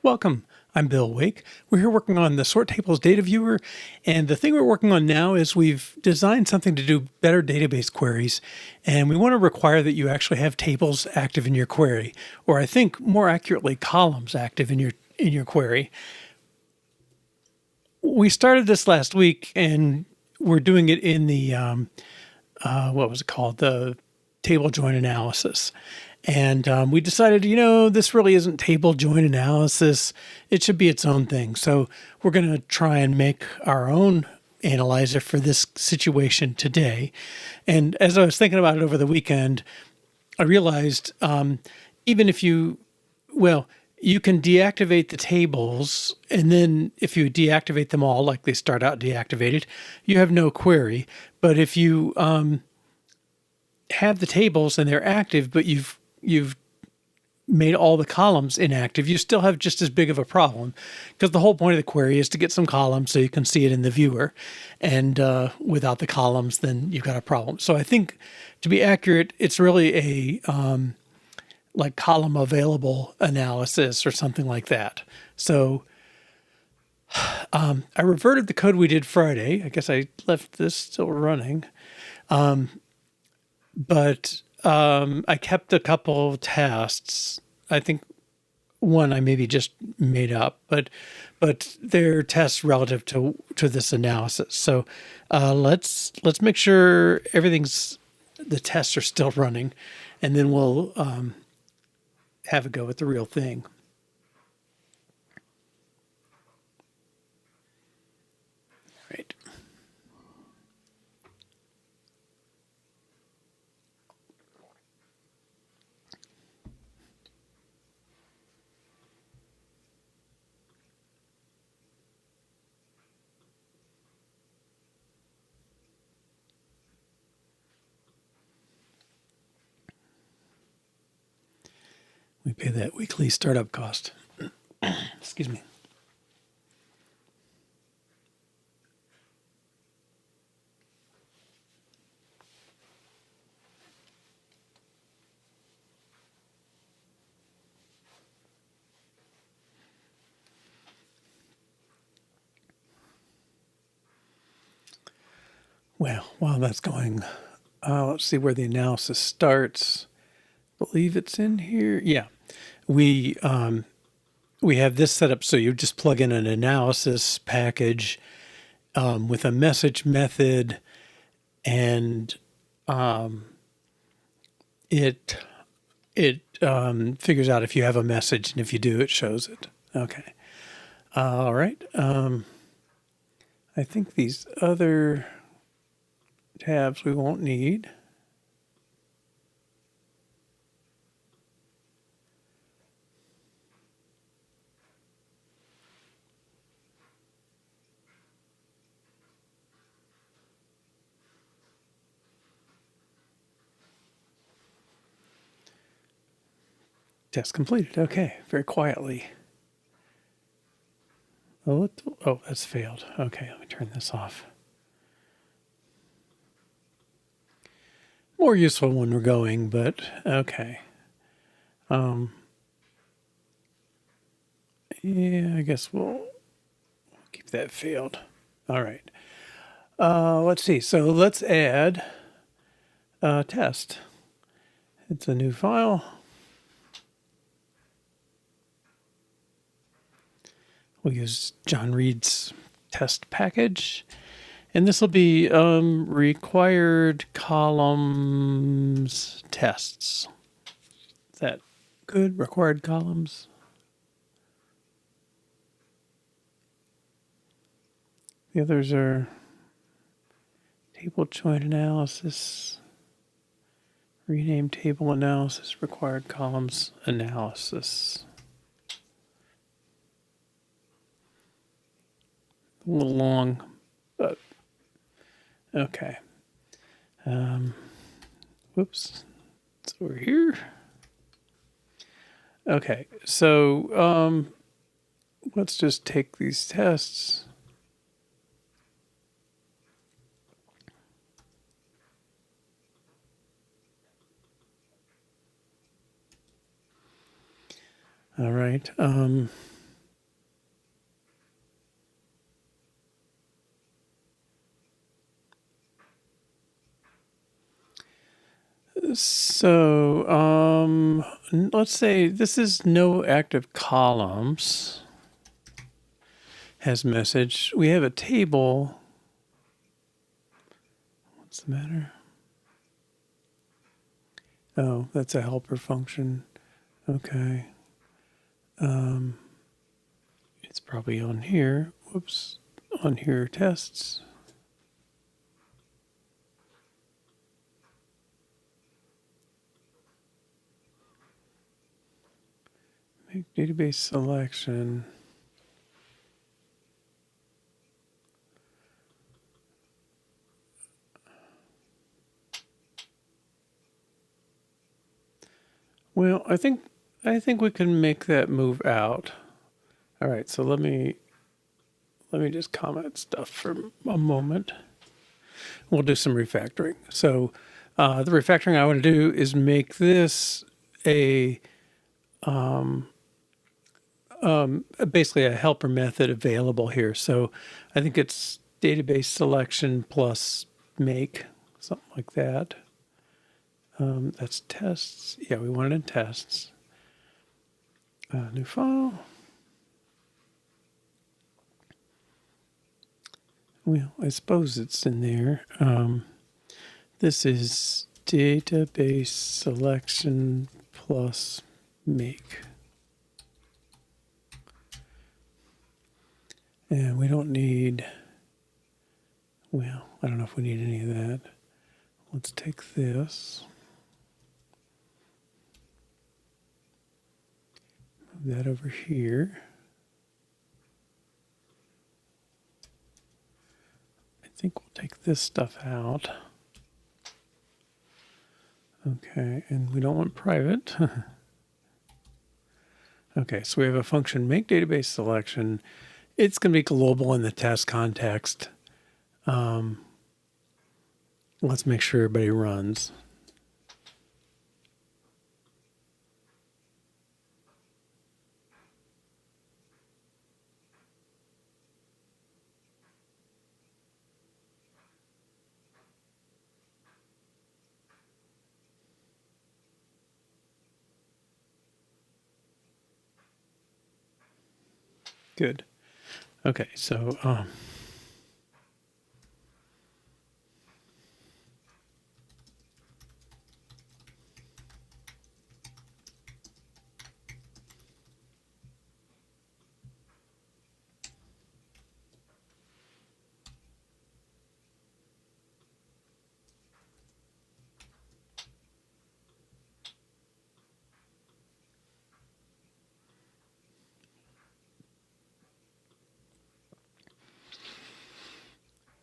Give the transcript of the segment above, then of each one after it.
Welcome. I'm Bill Wake. We're here working on the SortTables data viewer. And the thing we're working on now is we've designed something to do better database queries. And we want to require that you actually have tables active in your query, or I think more accurately, columns active in your query. We started this last week and we're doing it in the, what was it called? The table join analysis. And we decided, this really isn't table join analysis. It should be its own thing. So we're going to try and make our own analyzer for this situation today. And as I was thinking about it over the weekend, I realized even if you can deactivate the tables, and then if you deactivate them all, like they start out deactivated, you have no query. But if you have the tables and they're active, but you've made all the columns inactive, you still have just as big of a problem, because the whole point of the query is to get some columns so you can see it in the viewer. And without the columns, then you've got a problem. So I think, to be accurate, it's really a like column available analysis or something like that. So I reverted the code we did Friday. I guess I left this still running. But I kept a couple of tests. I think one I maybe just made up, but they're tests relative to this analysis. So let's make sure the tests are still running, and then we'll have a go at the real thing. Right. We pay that weekly startup cost. Excuse me. Well, while that's going, let's see where the analysis starts. I believe it's in here. Yeah, we have this set up so you just plug in an analysis package with a message method, and it figures out if you have a message, and if you do, it shows it. Okay. All right. I think these other tabs we won't need. Test completed. Okay, very quietly. Oh, that's failed. Okay, let me turn this off. More useful when we're going, but okay. Yeah, I guess we'll keep that failed. All right. Let's see. So let's add a test. It's a new file. We'll use John Reed's test package. And this will be required columns tests. Is that good? Required columns. The others are table join analysis, rename table analysis, required columns analysis. A little long, but okay. Whoops, it's over here. Okay, so let's just take these tests. All right. So let's say this is no active columns has message. We have a table. What's the matter? Oh, that's a helper function. Okay. It's probably on here. Whoops. On here tests. Make database selection. Well, I think we can make that move out. All right, so let me just comment stuff for a moment. We'll do some refactoring. So the refactoring I want to do is make this a basically a helper method available here. So I think it's database selection plus make, something like that. That's tests. Yeah, we want it in tests. New file. Well, I suppose it's in there. This is database selection plus make. And we don't need, well, I don't know if we need any of that. Let's take this. Move that over here. I think we'll take this stuff out. Okay, and we don't want private. Okay, so we have a function make database selection. It's going to be global in the test context. Let's make sure everybody runs. Good. Okay, so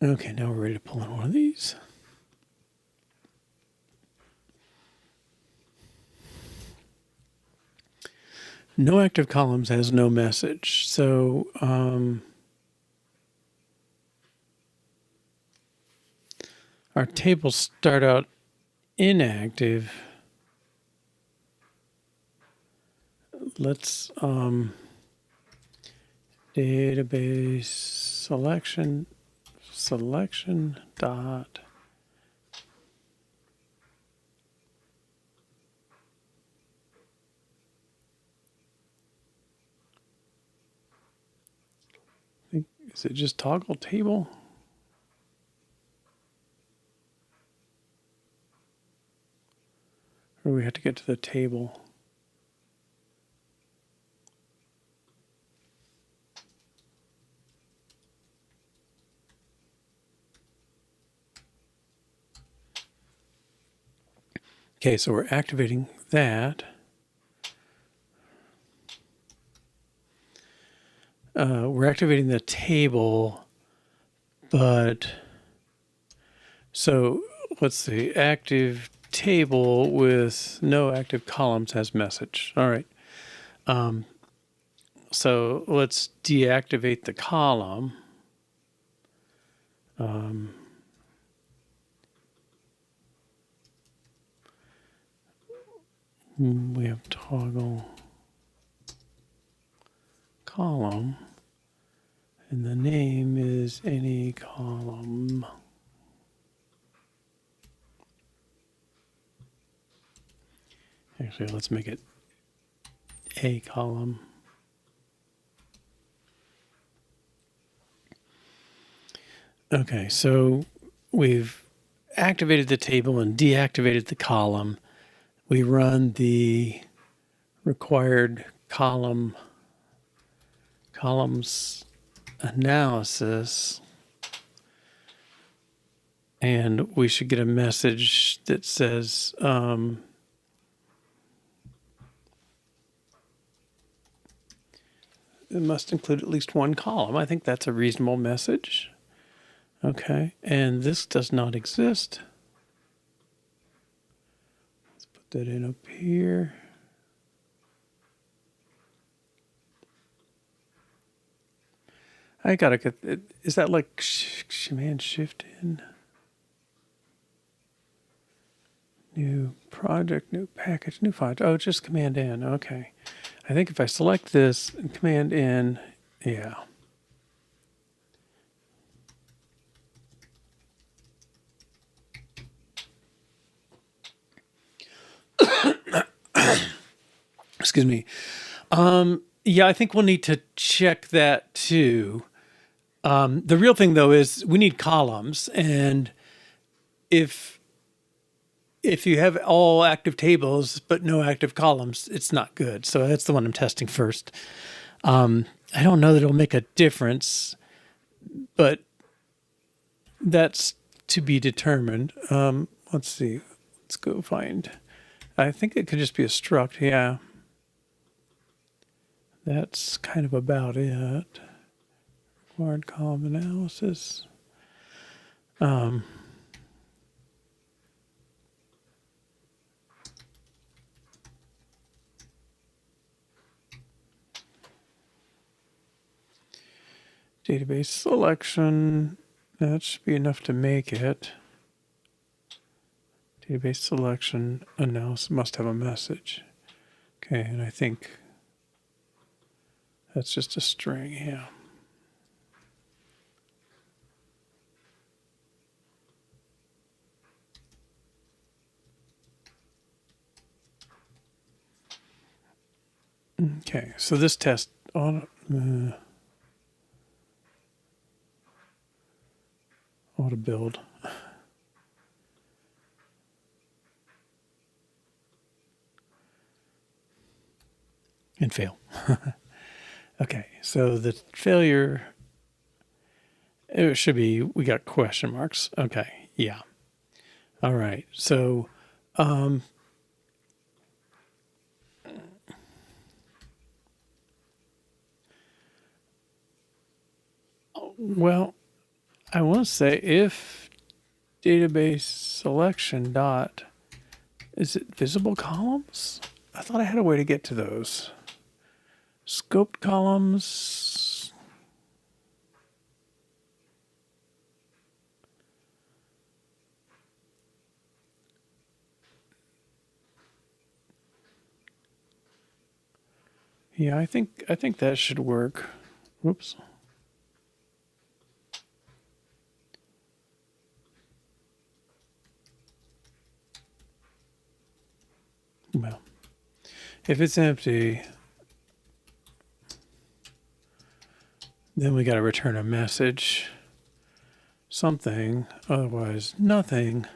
okay, now we're ready to pull in one of these. No active columns has no message. So our tables start out inactive. Let's database selection dot is it just toggle table? Or do we have to get to the table? Okay, so we're activating that. We're activating the table, but so let's see, active table with no active columns has message. All right. So let's deactivate the column. We have toggle column, and the name is any column. Actually, let's make it a column. Okay, so we've activated the table and deactivated the column. We run the required columns analysis, and we should get a message that says it must include at least one column. I think that's a reasonable message. Okay, and this does not exist. Let's put that in up here. I gotta get it. Is that like Command Shift in? New project, new package, new file. Oh, just Command N. Okay. I think if I select this and Command N, yeah. Excuse me. Yeah, I think we'll need to check that too. The real thing though is we need columns, and if you have all active tables but no active columns, it's not good. So that's the one I'm testing first. I don't know that it'll make a difference, but that's to be determined. Let's see. Let's go find. I think it could just be a struct. Yeah. That's kind of about it. Required column analysis. Database selection. That should be enough to make it. Database selection analysis must have a message. Okay, and I think that's just a string, yeah. Okay, so this test ought to build. And fail. Okay, so the failure, it should be, we got question marks. Okay, yeah. All right, so well, I want to say if database selection dot, is it visible columns? I thought I had a way to get to those. Scoped columns. Yeah, I think that should work. Whoops. Well, if it's empty, then we got to return a message, something, otherwise nothing.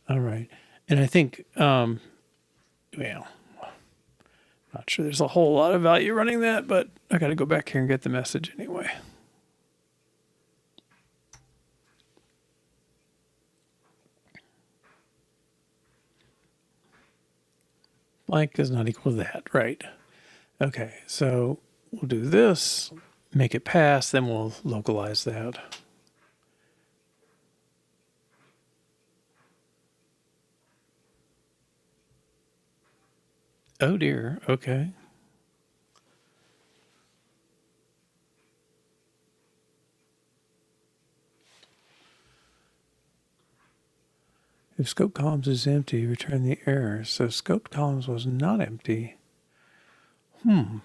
All right. And I think, well, not sure there's a whole lot of value running that, but I got to go back here and get the message anyway. Blank is not equal to that, right? Okay, so we'll do this, make it pass, then we'll localize that. Oh dear, okay. If scope columns is empty, return the error. So scope columns was not empty. That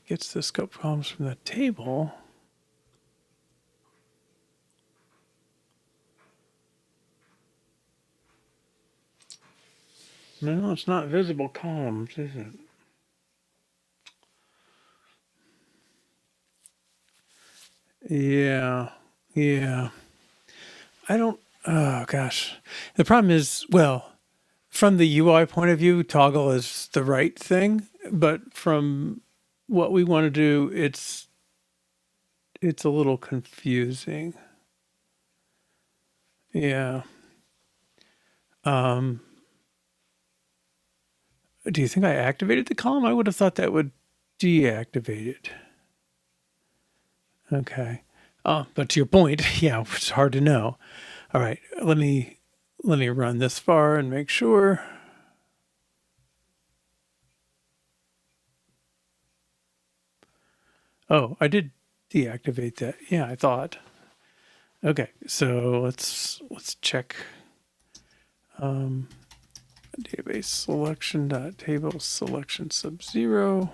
gets the scope columns from the table. No, it's not visible columns, is it? Yeah. Yeah. I don't, oh gosh. The problem is, well, from the UI point of view, toggle is the right thing, but from what we want to do, it's a little confusing. Yeah. Um, do you think I activated the column? I would have thought that would deactivate it. Okay. But to your point, yeah, it's hard to know. All right, let me run this far and make sure. Oh, I did deactivate that. Yeah, I thought. Okay, so let's check database selection dot table selection sub 0.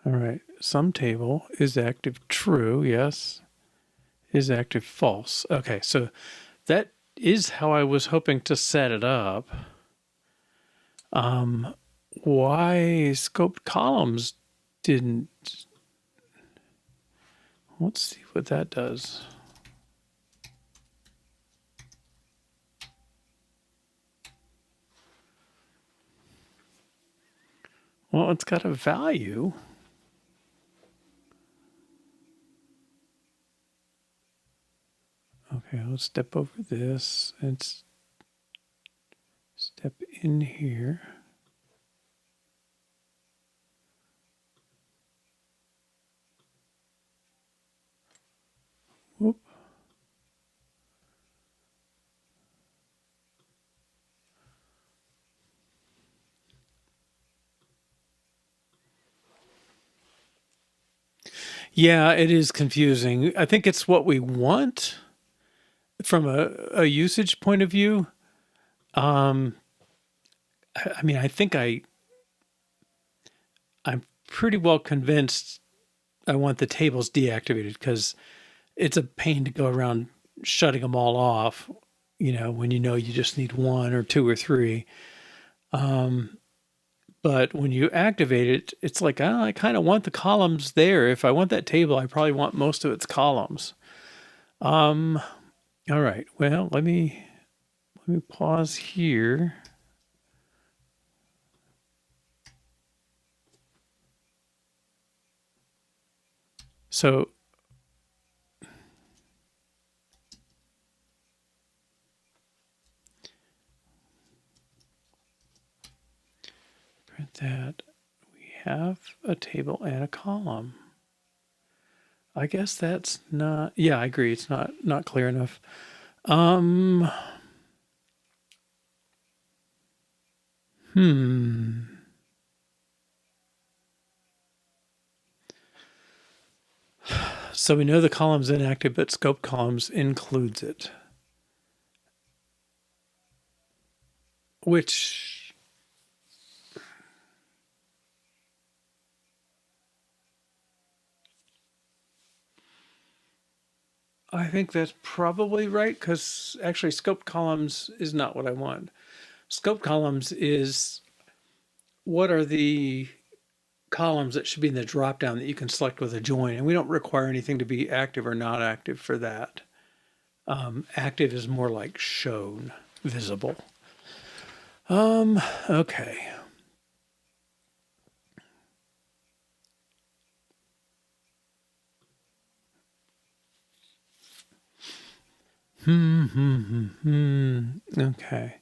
All right, some table is active true, yes. Is active false. Okay, so that is how I was hoping to set it up. Why scoped columns didn't. Let's see what that does. Well, it's got a value. Okay, let's step over this and step in here. Whoop. Yeah, it is confusing. I think it's what we want from a usage point of view. I mean, I think I'm pretty well convinced I want the tables deactivated because it's a pain to go around shutting them all off, when you know you just need one or two or three. But when you activate it, it's like, oh, I kind of want the columns there. If I want that table, I probably want most of its columns. All right. Well, let me pause here. So print that. We have a table and a column. I guess that's not, yeah, I agree. It's not clear enough. Hmm. So we know the column's inactive, but scope columns includes it. Which I think that's probably right because actually scope columns is not what I want. Scope columns is what are the columns that should be in the drop down that you can select with a join. And we don't require anything to be active or not active for that. Active is more like shown, visible. Okay. Okay.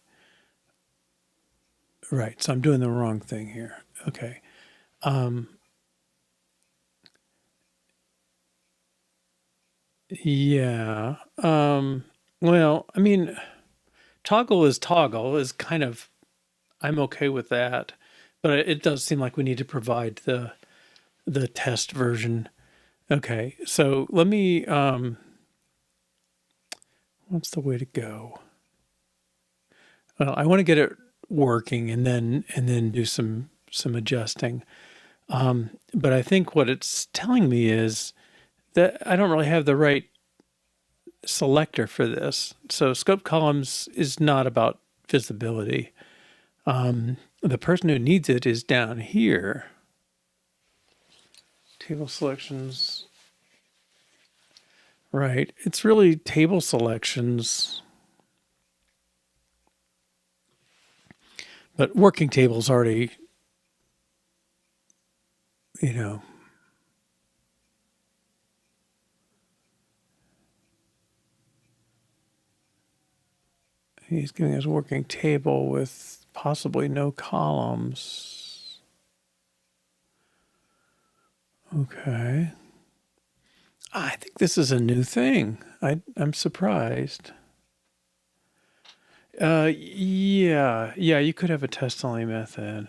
Right. So I'm doing the wrong thing here. Okay. Yeah. Well, I mean, toggle is kind of, I'm okay with that, but it does seem like we need to provide the test version. Okay. So let me, what's the way to go? Well, I want to get it working and then do some adjusting. But I think what it's telling me is that I don't really have the right selector for this. So scope columns is not about visibility. The person who needs it is down here. Table selections. Right. It's really table selections. But working tables already, you know, he's giving us a working table with possibly no columns. Okay. I think this is a new thing. I'm surprised. Yeah, you could have a test only method.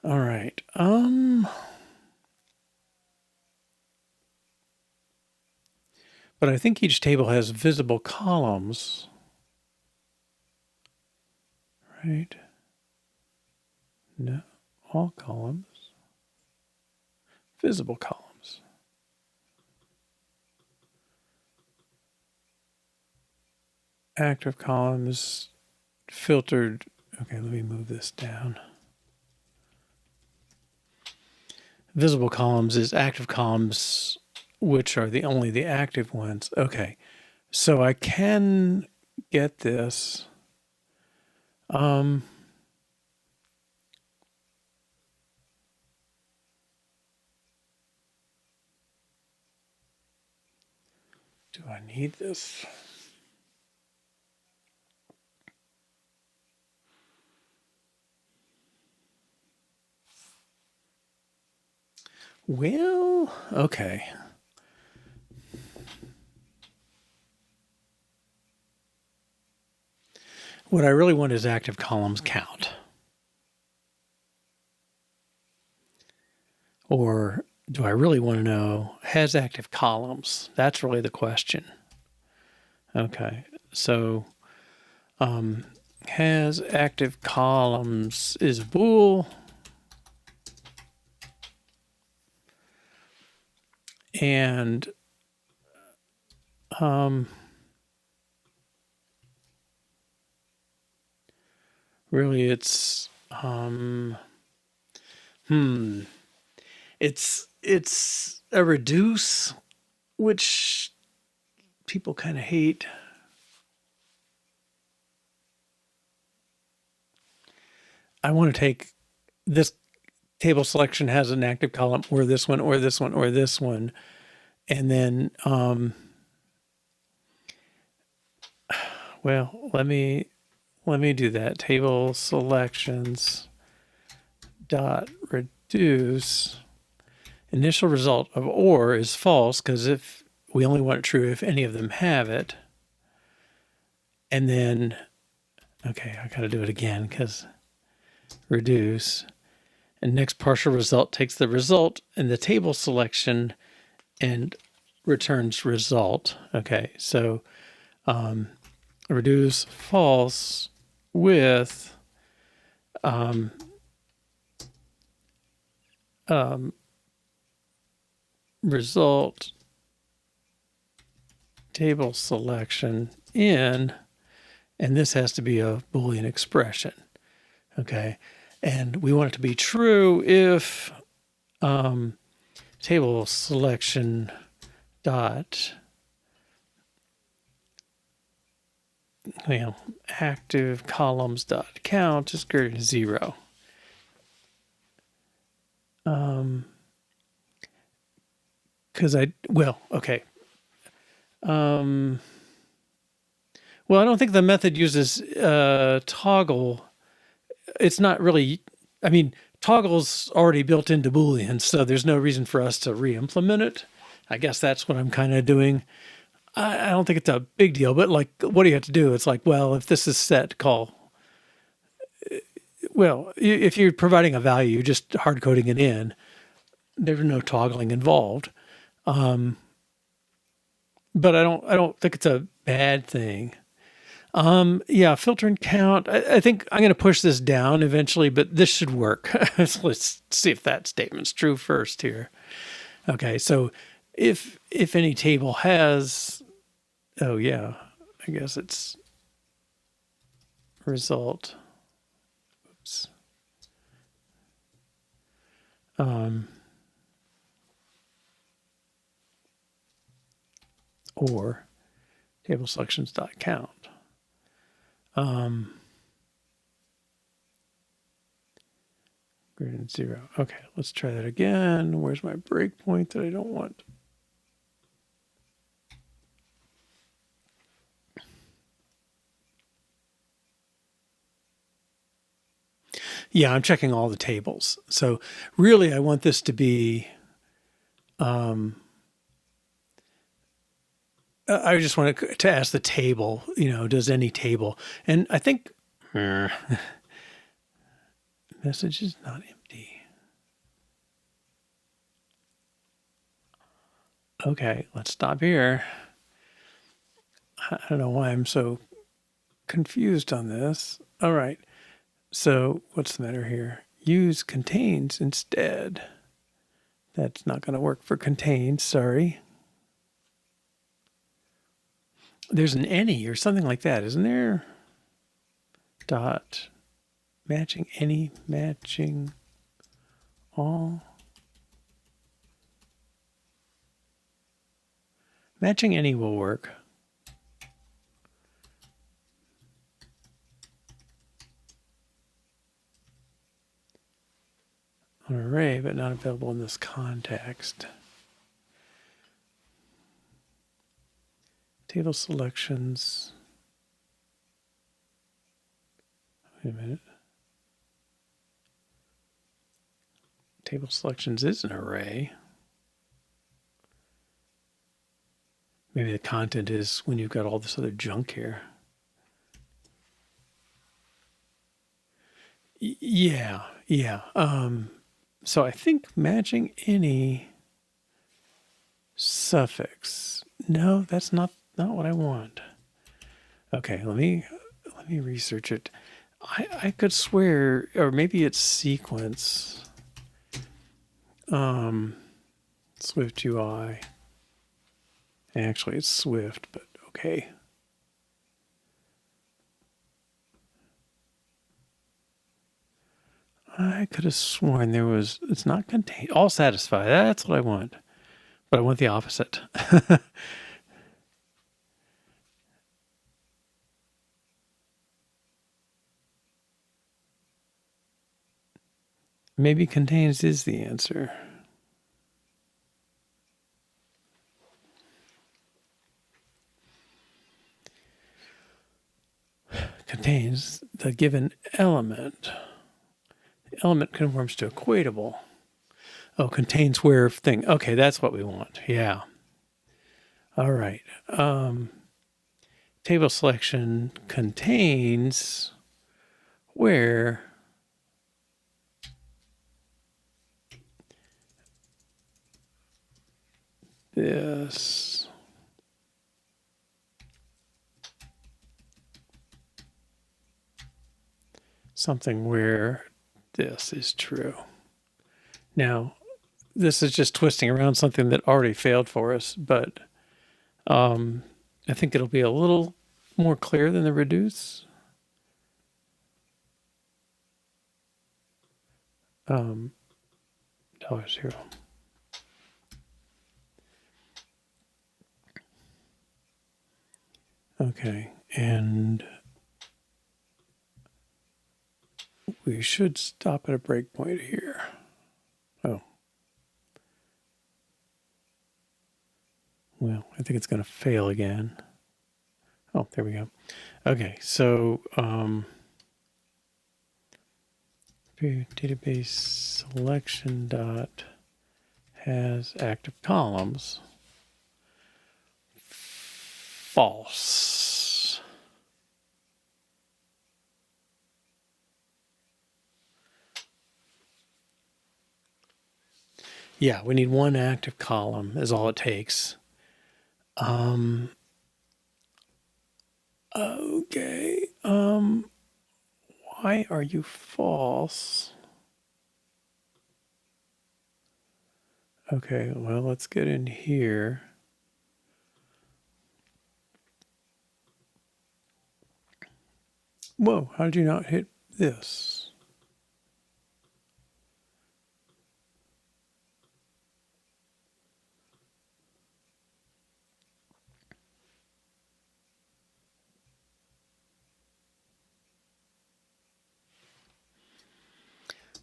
All right. But I think each table has visible columns. Right? No, all columns. Visible columns. Active columns, filtered. Okay, let me move this down. Visible columns is active columns, which are only the active ones. Okay, so I can get this. Do I need this? Well, okay. What I really want is active columns count. Or do I really want to know has active columns? That's really the question. Okay, so has active columns is bool. And really it's it's a reduce, which people kind of hate. I want to take this table selection has an active column or this one or this one or this one. And then, well, let me do that. Table selections dot reduce. Initial result of or is false because if we only want it true if any of them have it. And then, okay, I got to do it again because reduce. And next partial result takes the result in the table selection and returns result. Okay, so reduce false with result table selection in, and this has to be a Boolean expression. Okay, and we want it to be true if table selection dot active columns dot count is greater than 0. Because okay. Well, I don't think the method uses toggle. It's not really, I mean, toggle's already built into Boolean, so there's no reason for us to re-implement it. I guess that's what I'm kind of doing. I don't think it's a big deal, but like, what do you have to do? It's like, well, if this is set, call. Well, if you're providing a value, just hard coding it in, there's no toggling involved. But I don't think it's a bad thing. Yeah, filter and count. I think I'm going to push this down eventually, but this should work. So let's see if that statement's true first here. Okay, so if any table has, oh yeah, I guess it's result. Oops. Or table selections dot count. Greater than 0. Okay, let's try that again. Where's my breakpoint that I don't want? Yeah, I'm checking all the tables. So really, I want this to be, I just want to ask the table, does any table? And I think message is not empty. Okay, let's stop here. I don't know why I'm so confused on this. All right. So what's the matter here? Use contains instead. That's not going to work for contains. Sorry. There's an any or something like that, isn't there? Dot matching any, matching all. Matching any will work. An array, but not available in this context. Table selections. Wait a minute. Table selections is an array. Maybe the content is when you've got all this other junk here. Yeah. So I think matching any suffix. No, that's not what I want. Okay, let me research it. I could swear, or maybe it's sequence. Swift UI. Actually, it's Swift, but okay. I could have sworn there was, it's not contained. All satisfy, that's what I want. But I want the opposite. Maybe contains is the answer. Contains the given element. The element conforms to equatable. Oh, contains where thing. Okay, that's what we want. Yeah. All right. Table selection contains where this something where this is true. Now, this is just twisting around something that already failed for us, but I think it'll be a little more clear than the reduce. $0. Okay, and we should stop at a breakpoint here. Oh. Well, I think it's going to fail again. Oh, there we go. Okay, so database selection dot has active columns. False. Yeah, we need one active column is all it takes. Okay. Why are you false? Okay, well, let's get in here. Whoa, how did you not hit this?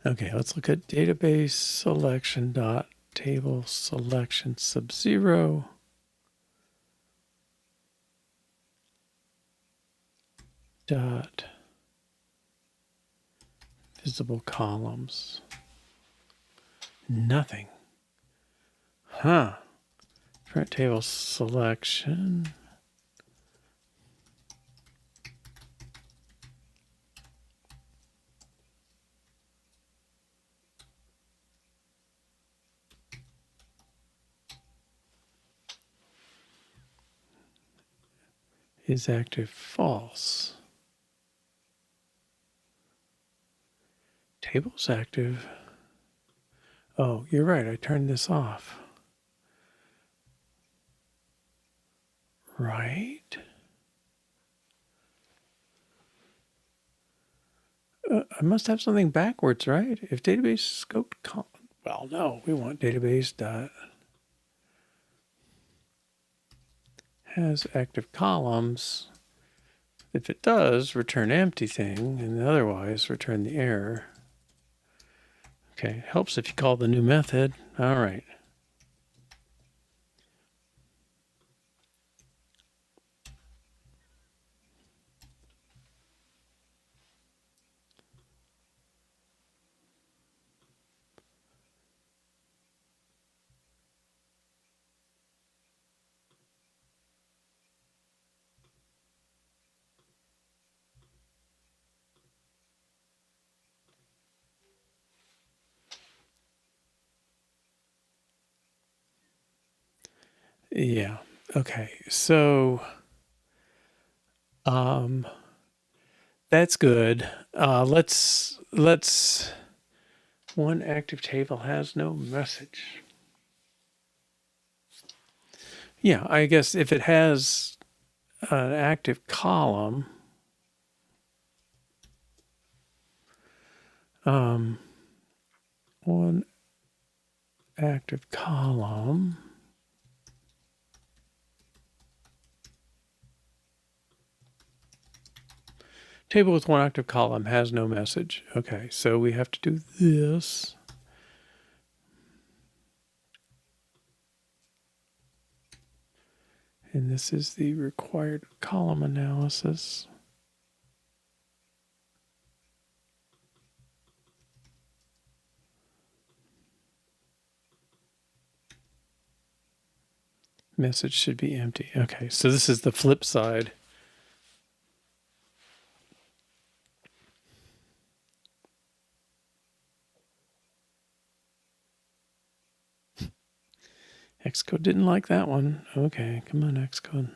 Okay, let's look at database selection dot table selection sub 0 dot visible columns. Nothing. Huh. Print table selection. Is active false. Table's active. Oh, you're right. I turned this off. Right? I must have something backwards, right? If database scoped column. Well, no, we want database dot has active columns. If it does, return empty thing, and otherwise return the error. Okay, it helps if you call the new method. All right. Yeah. Okay. So that's good. Let's one active table has no message. Yeah, I guess if it has an active column, one active column. Table with one active column has no message. Okay, so we have to do this. And this is the required column analysis. Message should be empty. Okay, so this is the flip side. Xcode didn't like that one. Okay, come on, Xcode.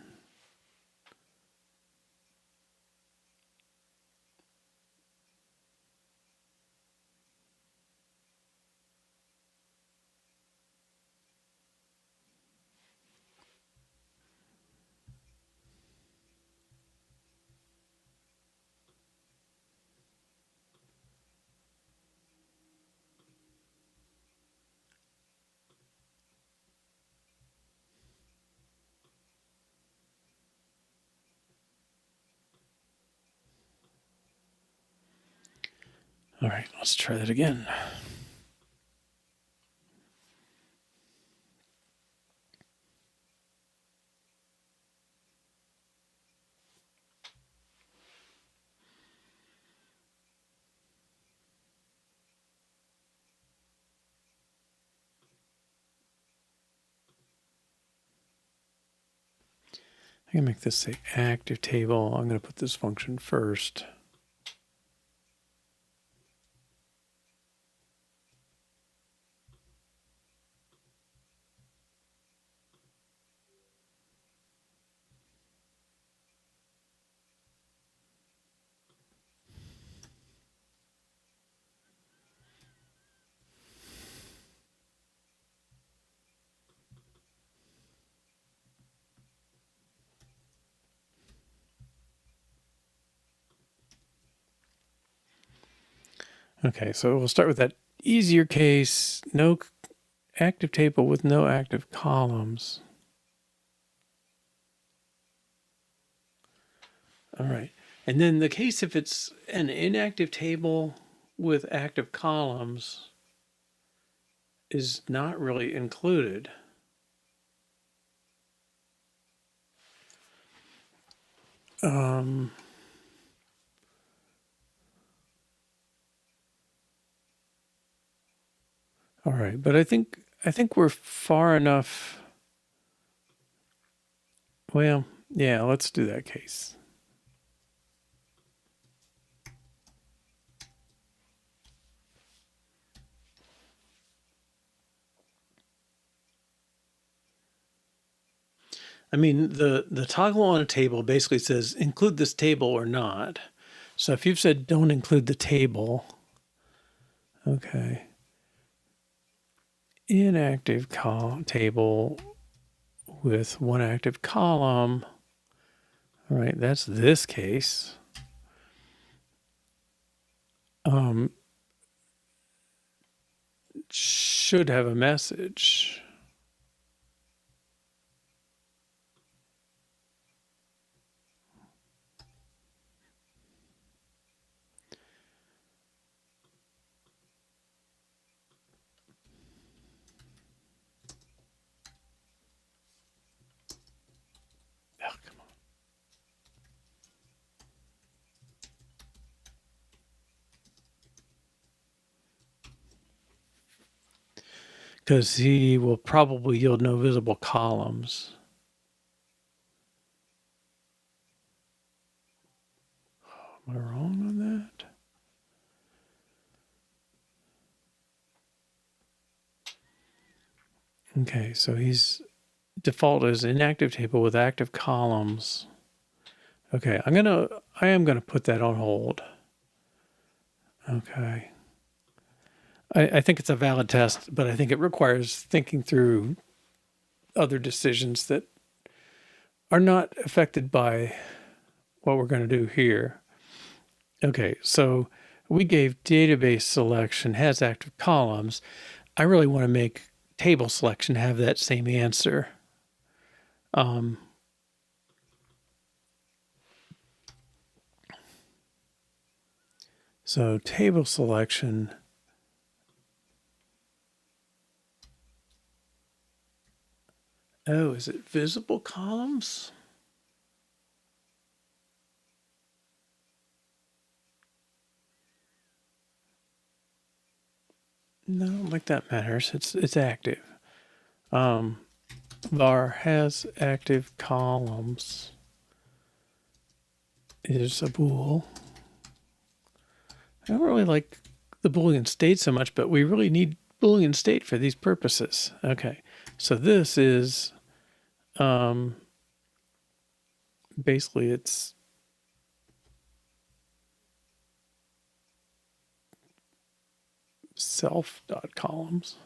All right, let's try that again. I can make this say active table. I'm going to put this function first. Okay, so we'll start with that easier case. No active table with no active columns. All right. And then the case if it's an inactive table with active columns is not really included. All right, but I think we're far enough. Well, yeah, let's do that case. I mean, the toggle on a table basically says include this table or not. So if you've said don't include the table, okay. Inactive table with one active column. All right, that's this case. Should have a message. Oh, come on. Because he will probably yield no visible columns. Am I wrong on that? Okay, so he's default is inactive table with active columns. Okay, I am gonna put that on hold. Okay. I think it's a valid test, but I think it requires thinking through other decisions that are not affected by what we're going to do here. Okay, so we gave database selection has active columns. I really want to make table selection have that same answer. So table selection. Oh, is it visible columns? No, I don't think that matters. It's active. Var has active columns is a bool. I don't really like the Boolean state so much, but we really need Boolean state for these purposes. Okay, so this is basically it's self.columns.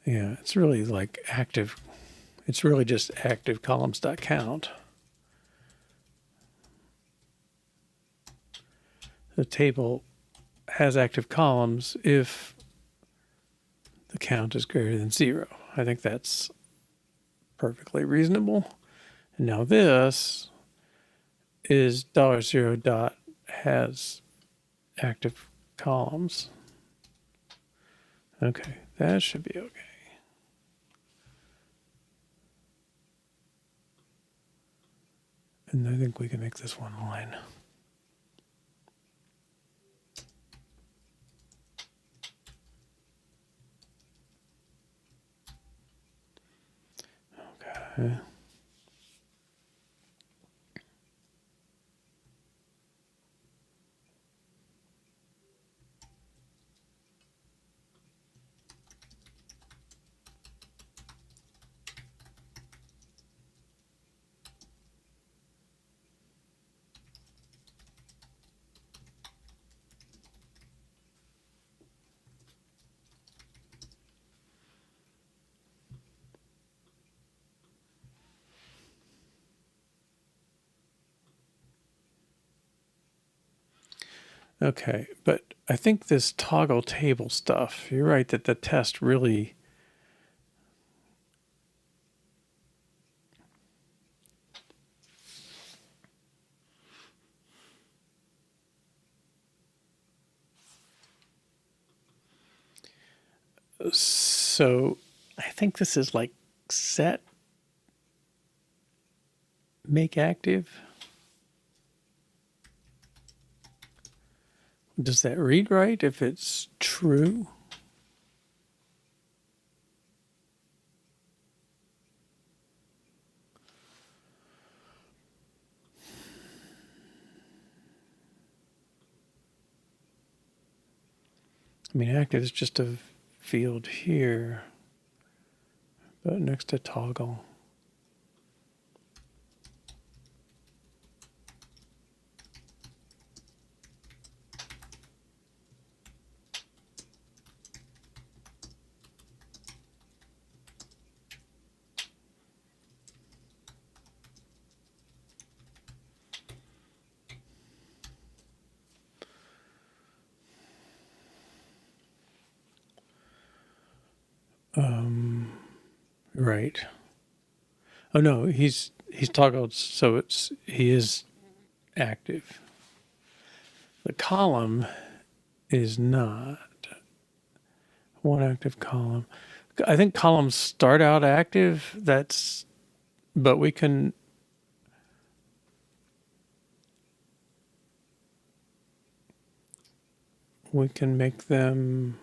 Yeah, it's really like active. It's really just active columns.count. The table has active columns if the count is greater than 0. I think that's perfectly reasonable. And now this is $0 dot has active columns. Okay, that should be okay. And I think we can make this one line. Okay. Okay, but I think this toggle table stuff, you're right that the test really... So I think this is like set, make active. Does that read right if it's true? I mean, active is just a field here, but next to toggle. Right. Oh no, he's toggled, so he is active. The column is not. One active column. I think columns start out active. But we can make them,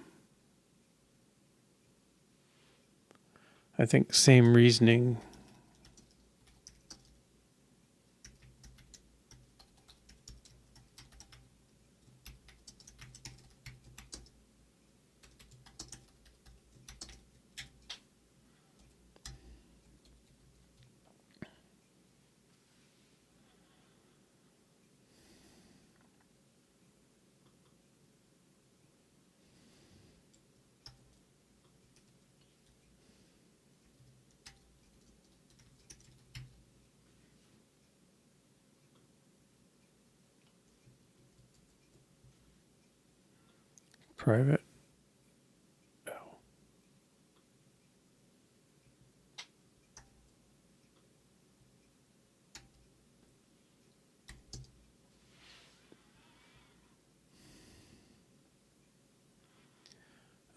I think, same reasoning. Private. Oh.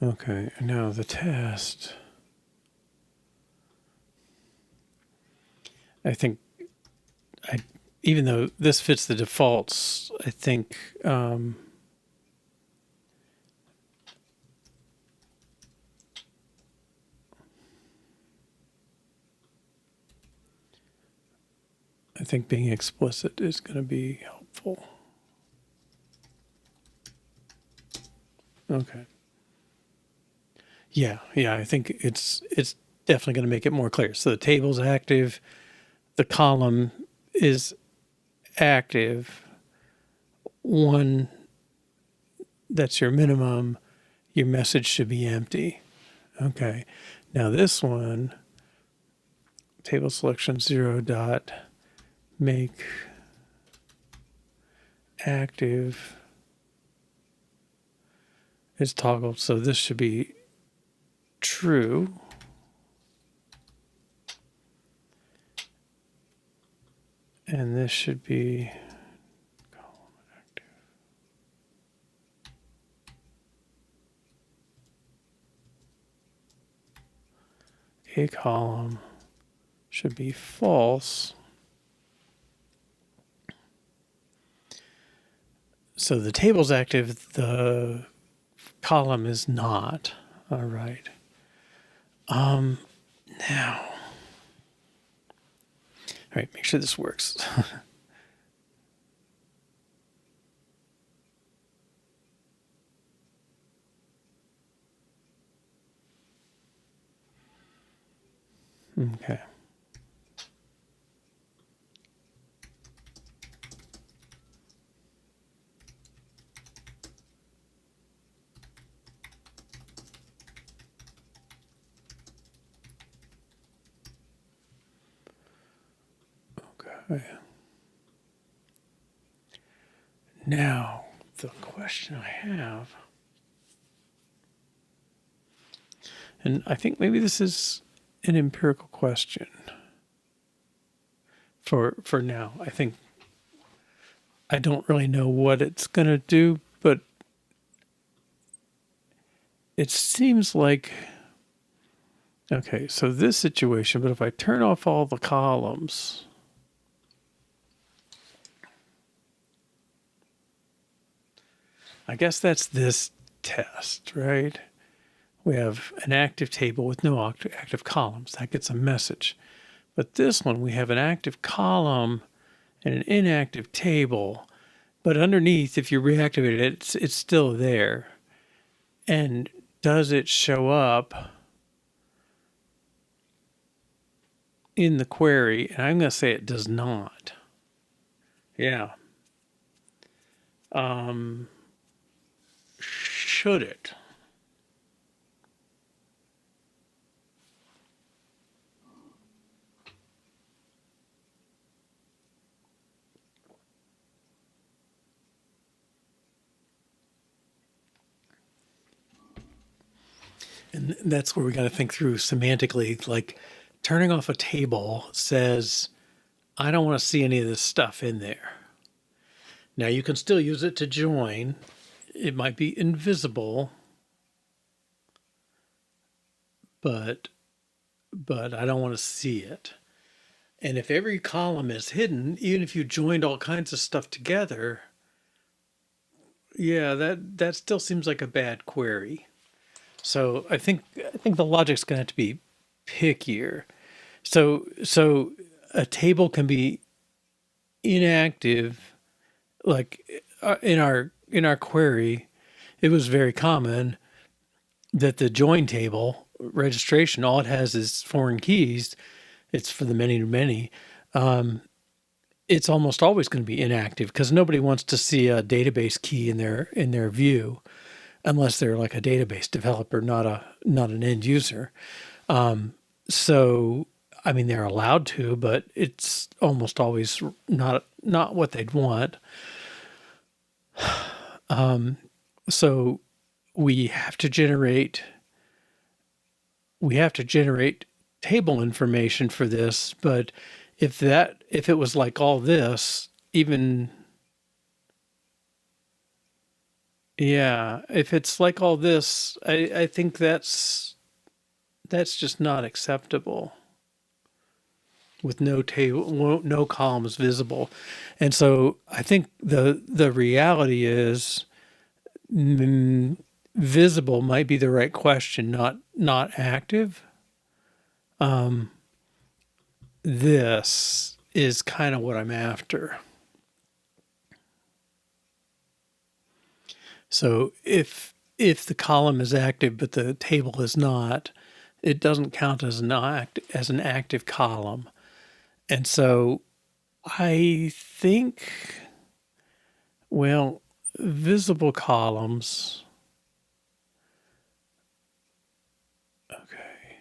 Okay, now the test. I think, even though this fits the defaults, I think being explicit is going to be helpful. Okay. Yeah, I think it's definitely going to make it more clear. So the table's active, the column is active. One, that's your minimum. Your message should be empty. Okay. Now this one, table selection 0 dot make active is toggled. So this should be true. And this should be column active. A column should be false. So the table's active, the column is not. All right. Now, all right, make sure this works. Okay. Okay. Now, the question I have, and I think maybe this is an empirical question for now. I think I don't really know what it's going to do, but it seems like, okay, so this situation, but if I turn off all the columns, I guess that's this test, right? We have an active table with no active columns. That gets a message. But this one, we have an active column and an inactive table. But underneath, if you reactivate it, it's still there. And does it show up in the query? And I'm going to say it does not. Yeah. Should it? And that's where we got to think through semantically. Like turning off a table says, I don't want to see any of this stuff in there. Now you can still use it to join. It might be invisible, but I don't want to see it. And if every column is hidden, even if you joined all kinds of stuff together, yeah, that still seems like a bad query. So I think the logic's going to have to be pickier. So a table can be inactive, like in our query, it was very common that the join table registration, all it has is foreign keys. It's for the many to many. It's almost always going to be inactive because nobody wants to see a database key in their view, unless they're like a database developer, not an end user. So, I mean, they're allowed to, but it's almost always not what they'd want. So we have to generate table information for this, but if it was like all this, even, yeah, if it's like all this, I think that's just not acceptable with no table, no columns visible. And so I think the reality is visible might be the right question, not active. This is kind of what I'm after. So if the column is active but the table is not, it doesn't count as an active column. And so I think, well, visible columns. Okay.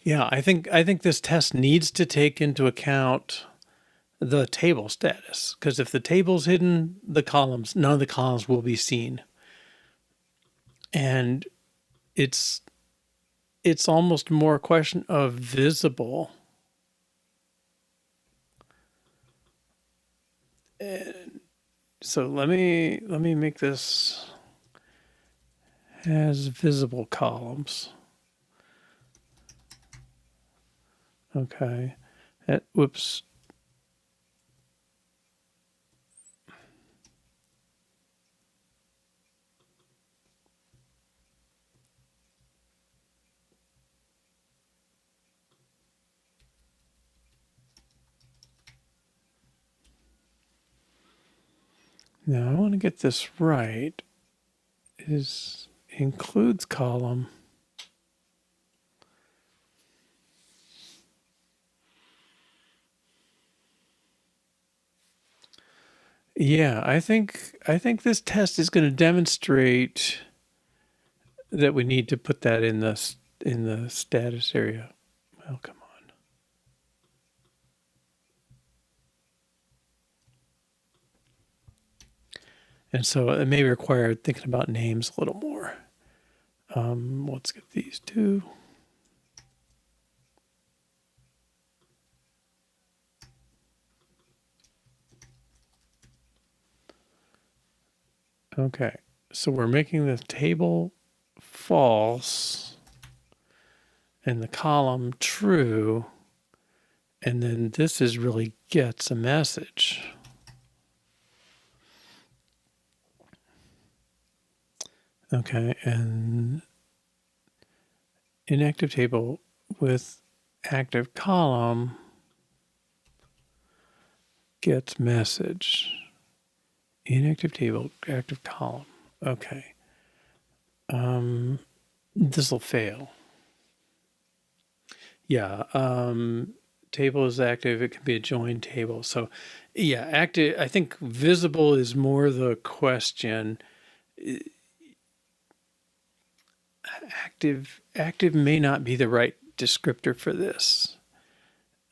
Yeah, I think this test needs to take into account the table status, because if the table's hidden, none of the columns will be seen. And it's almost more a question of visible. And so let me make this as visible columns. Okay. Whoops. Now I want to get this right. Is includes column. Yeah, I think this test is going to demonstrate that we need to put that in the status area. Well, come on. And so it may require thinking about names a little more. Let's get these two. Okay, so we're making the table false and the column true. And then this is really gets a message. Okay, and inactive table with active column gets message. Inactive table, active column. Okay. This will fail. Yeah. Table is active. It can be a joined table. So, yeah, active. I think visible is more the question. Active may not be the right descriptor for this.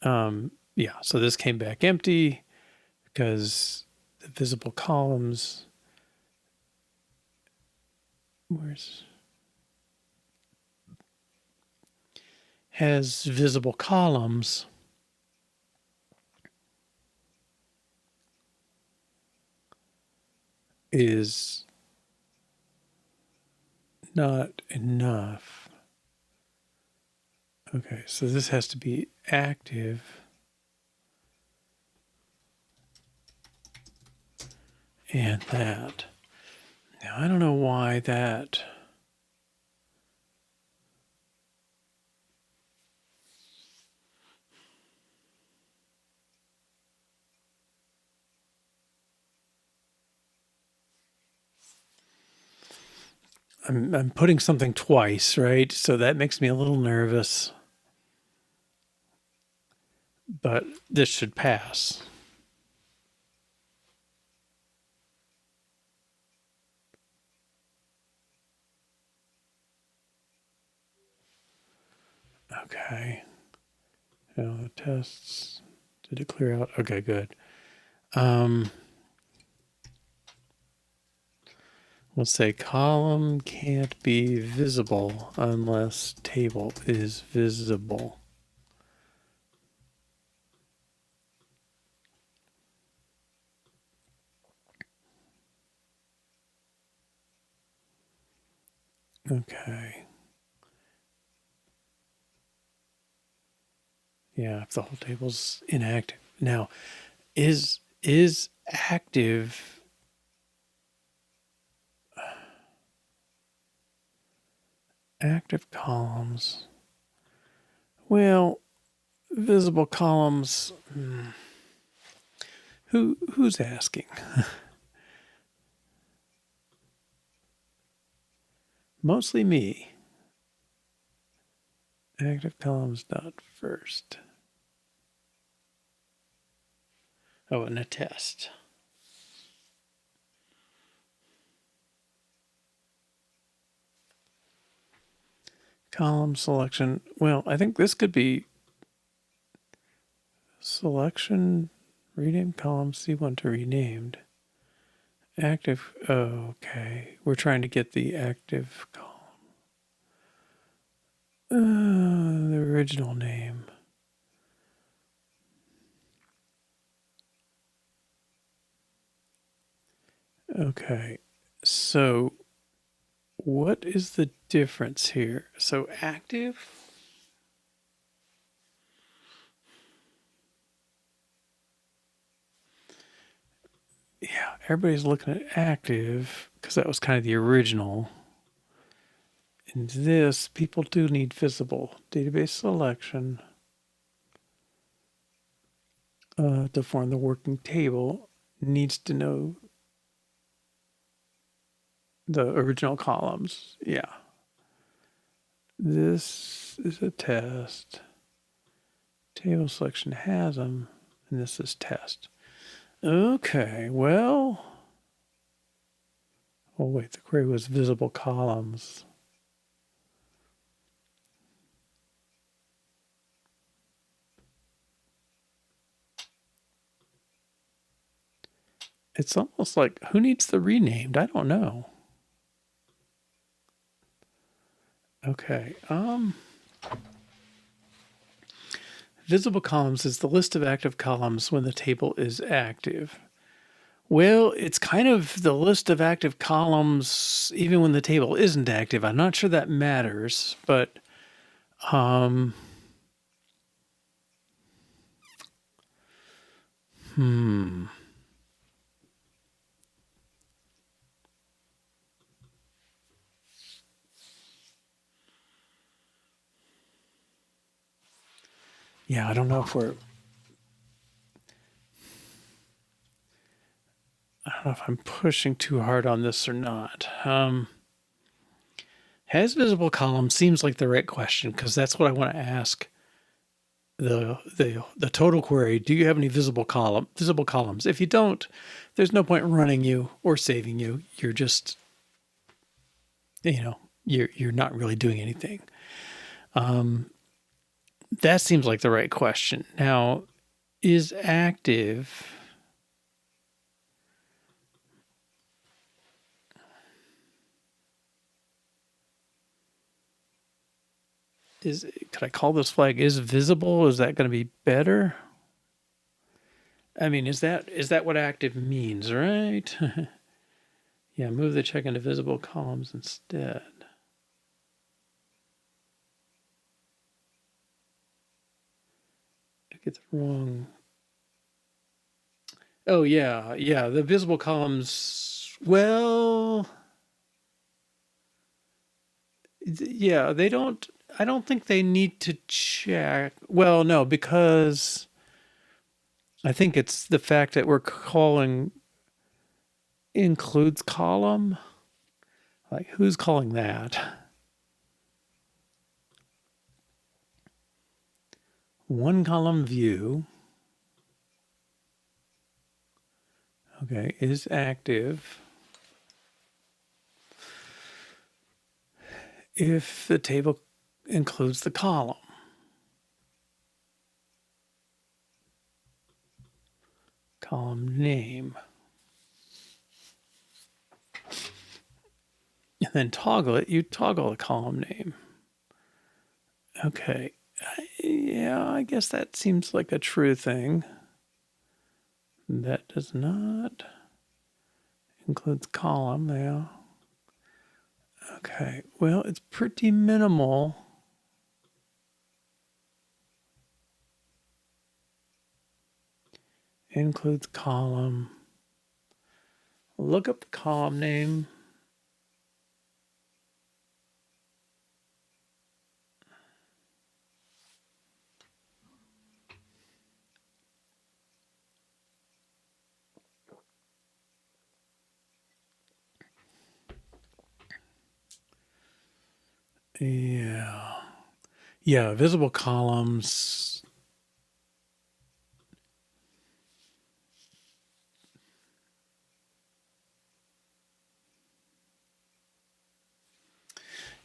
Yeah. So this came back empty because the visible columns. Has visible columns. Is not enough. Okay, so this has to be active. And that. Now, I don't know why that. I'm putting something twice, right? So that makes me a little nervous. But this should pass. Okay. Now the tests. Did it clear out? Okay, good. Let's say column can't be visible unless table is visible. Okay. Yeah, if the whole table's inactive. Now, is active columns? Well, visible columns. Who's asking? Mostly me. Active columns dot first. Oh, and a test. Column selection. Well, I think this could be selection, rename column C1 to renamed. Active. Oh, okay. We're trying to get the active column. The original name. Okay. So what is the difference here? So active. Yeah, everybody's looking at active because that was kind of the original. And this, people do need visible. Database selection to form the working table needs to know the original columns. Yeah. This is a test. Table selection has them, and this is test. Okay, well. Oh, wait, the query was visible columns. It's almost like, who needs the renamed? I don't know. Okay. Visible columns is the list of active columns when the table is active. Well, it's kind of the list of active columns even when the table isn't active. I'm not sure that matters, but yeah, I don't know if I'm pushing too hard on this or not. Has visible column seems like the right question because that's what I want to ask the total query. Do you have any visible columns? If you don't, there's no point in running you or saving you. You're just, you're not really doing anything. That seems like the right question. Now, is active? Could I call this flag is visible? Is that going to be better? I mean, is that what active means, right? Yeah, move the check into visible columns instead. I get the wrong. Oh yeah, the visible columns. Well, yeah, they don't. I don't think they need to check. Well, no, because I think it's the fact that we're calling includes column. Like, who's calling that? One column view. Okay, is active if the table includes the column. Column name. And then toggle it, you toggle the column name. Okay. Yeah, I guess that seems like a true thing. That does not include the column there. Okay, well, it's pretty minimal. Includes column. Look up the column name. Yeah. Yeah, visible columns.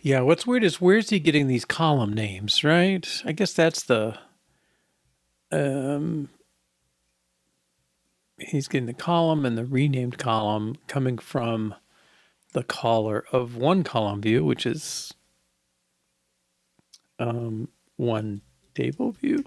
Yeah, what's weird is where's he getting these column names, right? I guess that's the he's getting the column and the renamed column coming from the caller of one column view, which is one table view.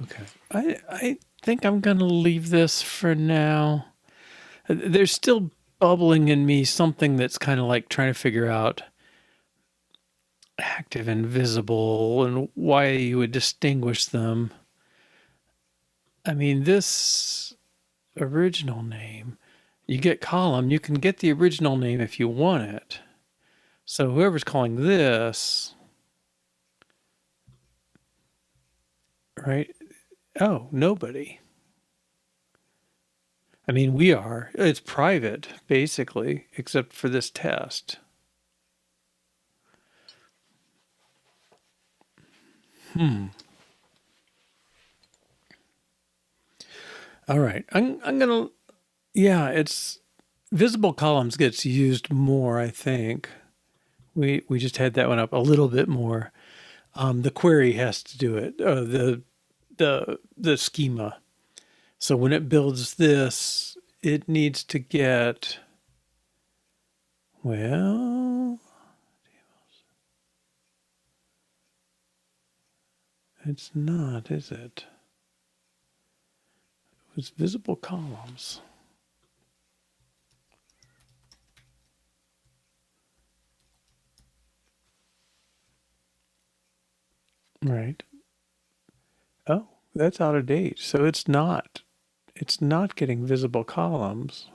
Okay. I think I'm going to leave this for now. There's still bubbling in me something that's kind of like trying to figure out active and visible and why you would distinguish them. I mean, this original name, you get column, you can get the original name if you want it. So whoever's calling this, right? Oh, nobody. I mean, we are. It's private, basically, except for this test. All right. I'm gonna, yeah, it's visible columns gets used more, I think. We just had that one up a little bit more. The query has to do it, the schema. So when it builds this, it needs to get, well, it's not, is it? It's visible columns. Right. Oh, that's out of date. So it's not getting visible columns.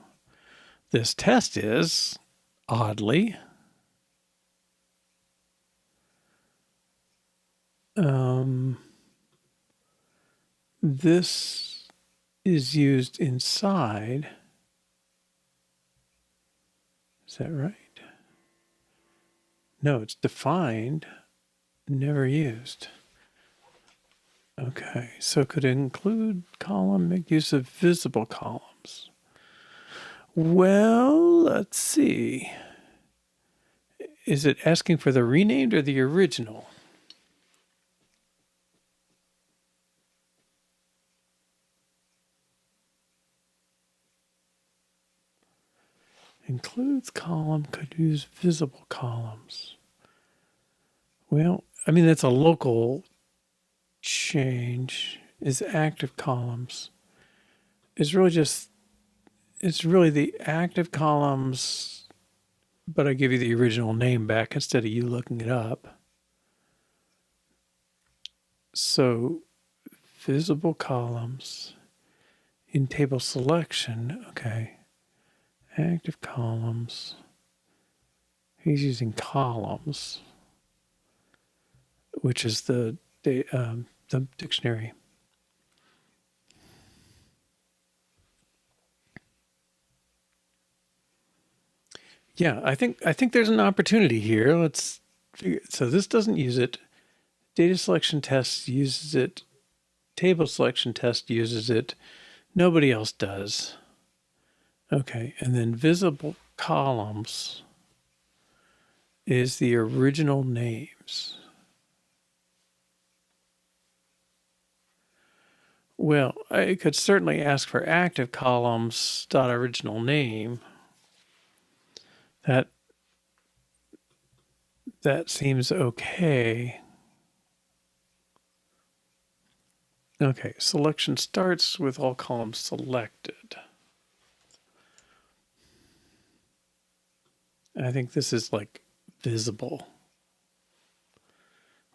This test is, oddly, um, this is used inside. Is that right? No, it's defined, never used. Okay, so could it include column, make use of visible columns? Well, let's see. Is it asking for the renamed or the original? Includes column, could use visible columns. Well, I mean, that's a local change. Is active columns. It's really just, it's really the active columns, but I give you the original name back instead of you looking it up. So visible columns in table selection. Okay. Active columns. He's using columns, which is the dictionary. Yeah, I think there's an opportunity here. Let's figure, so this doesn't use it. Data selection test uses it. Table selection test uses it. Nobody else does. Okay, and then visible columns is the original names. Well, I could certainly ask for active columns dot original name. That that seems okay. Okay, selection starts with all columns selected. I think this is like visible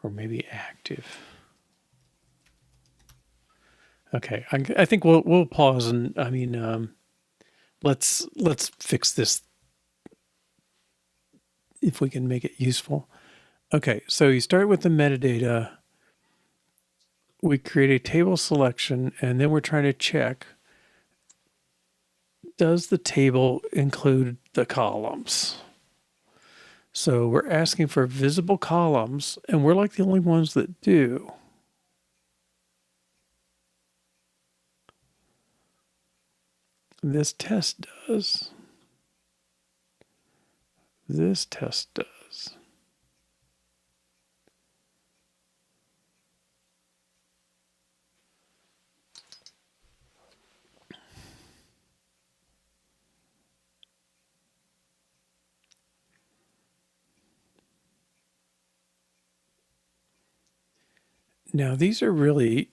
or maybe active. Okay, I think we'll pause and I mean let's fix this if we can make it useful. Okay, so you start with the metadata. We create a table selection, and then we're trying to check, does the table include the columns? So we're asking for visible columns, and we're like the only ones that do. This test does. This test does. Now, these are really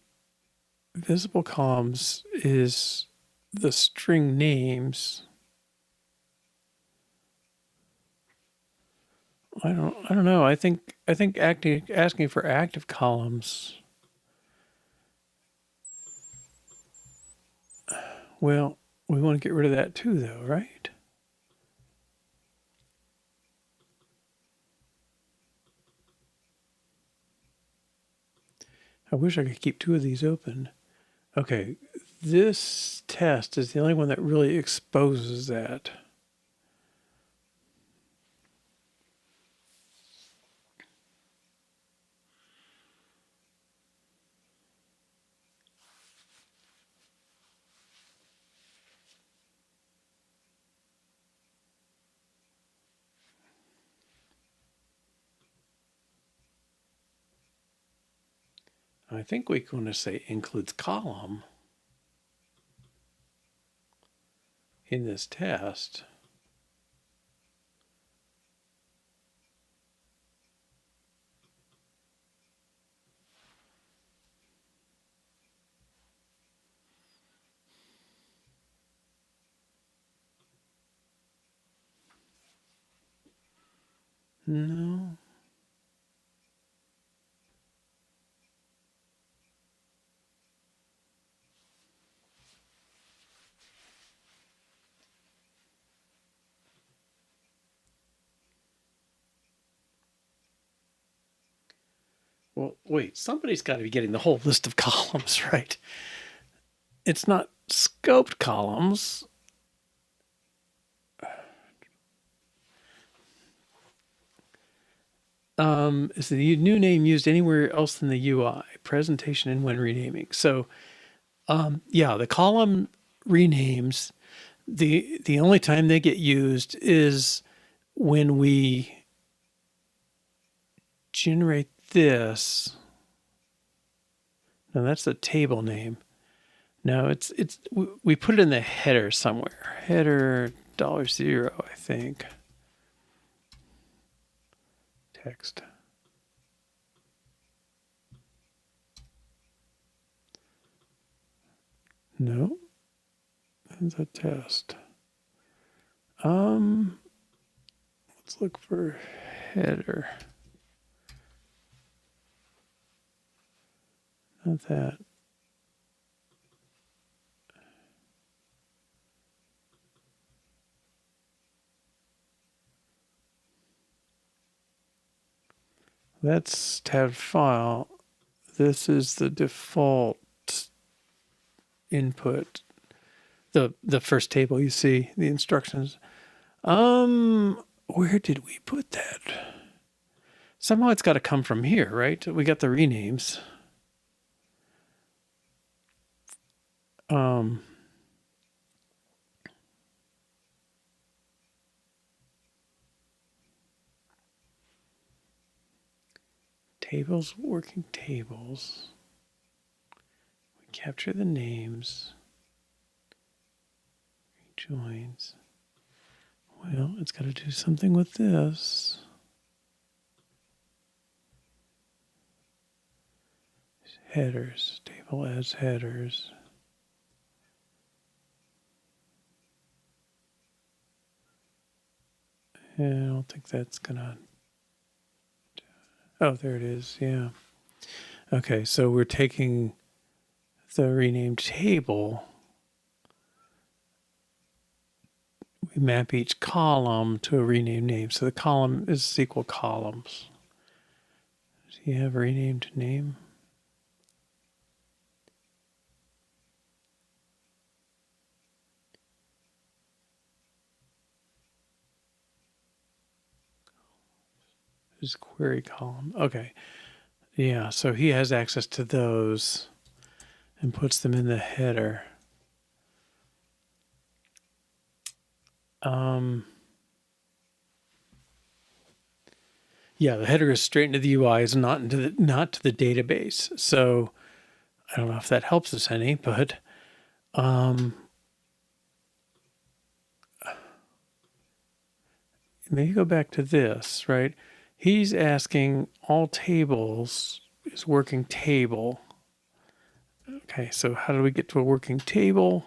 visible columns is the string names. I don't know. I think asking for active columns. Well, we want to get rid of that too, though, right? I wish I could keep two of these open. Okay, this test is the only one that really exposes that. I think we're going to say includes column in this test. No. Well, wait, somebody's got to be getting the whole list of columns, right? It's not scoped columns. Is the new name used anywhere else in the UI, presentation, and when renaming? So, yeah, the column renames, the only time they get used is when we generate this. Now that's the table name. No, we put it in the header somewhere. Header $0, I think. Text. No, that's a test. Let's look for header. Not that. That's tab file. This is the default input. The first table you see, the instructions. Where did we put that? Somehow it's got to come from here, right? We got the renames. Tables, working tables. We capture the names. Rejoins. Well, it's got to do something with this. Headers. Table adds headers. And I don't think that's gonna. Oh, there it is. Yeah. Okay, so we're taking the renamed table. We map each column to a renamed name. So the column is equal columns. Do you have a renamed name? This is query column. Okay. Yeah, so he has access to those and puts them in the header. Yeah, the header is straight into the UI, is not to the database. So I don't know if that helps us any, but maybe go back to this, right? He's asking all tables is working table. Okay, so how do we get to a working table?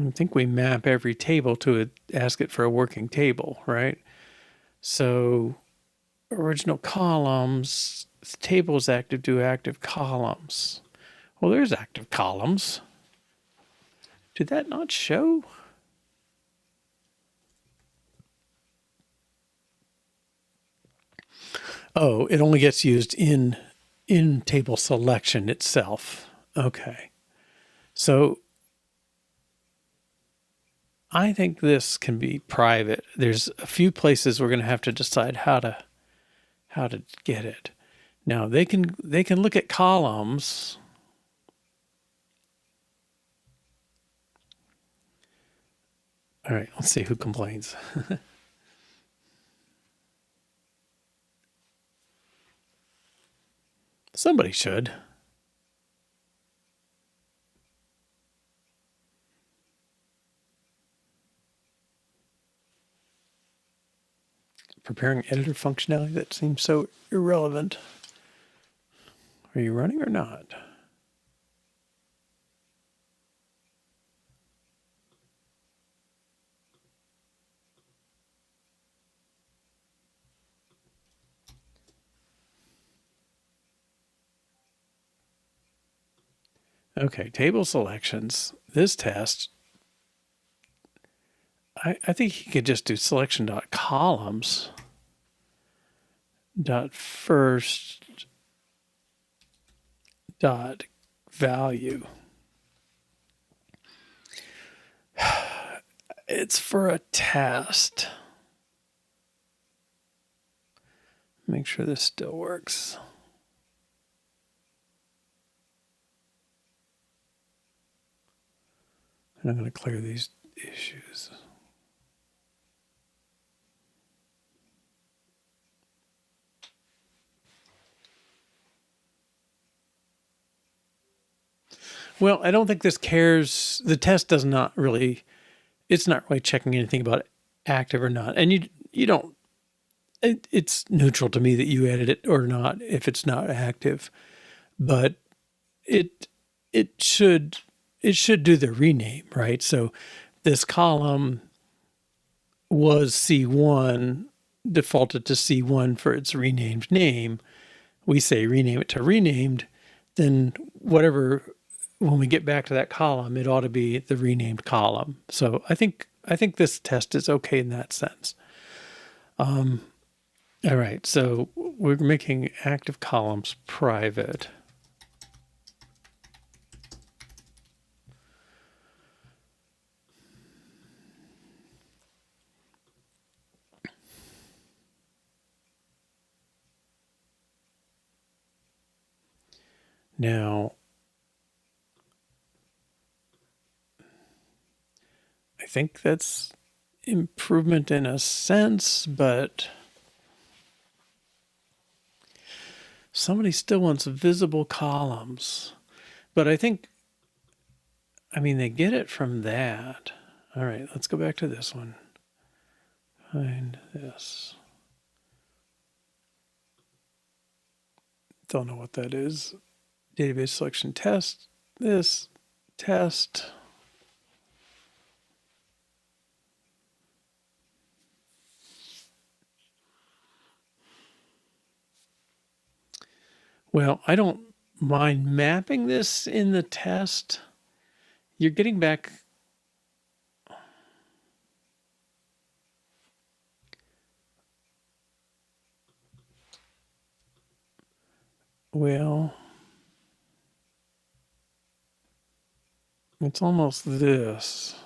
I think we map every table to ask it for a working table, right? So original columns, table is active, do active columns. Well, there's active columns. Did that not show? Oh, it only gets used in table selection itself. Okay. So I think this can be private. There's a few places we're going to have to decide how to get it. Now they can look at columns. All right, let's see who complains. Somebody should. Preparing editor functionality, that seems so irrelevant. Are you running or not? Okay, table selections. This test, I think you could just do selection.columns dot first dot value. It's for a test. Make sure this still works. And I'm going to clear these issues. Well, I don't think this cares. The test does not really, it's not really checking anything about active or not. And you don't, it's neutral to me that you edit it or not if it's not active. But it should do the rename, right? So this column was C1, defaulted to C1 for its renamed name. We say rename it to renamed, then whatever, when we get back to that column, it ought to be the renamed column. So I think this test is okay in that sense. All right, so we're making active columns private. Now, I think that's improvement in a sense, but somebody still wants visible columns. But I mean, they get it from that. All right, let's go back to this one. Find this. Don't know what that is. Database selection test. This test. Well, I don't mind mapping this in the test. You're getting back. Well, it's almost this.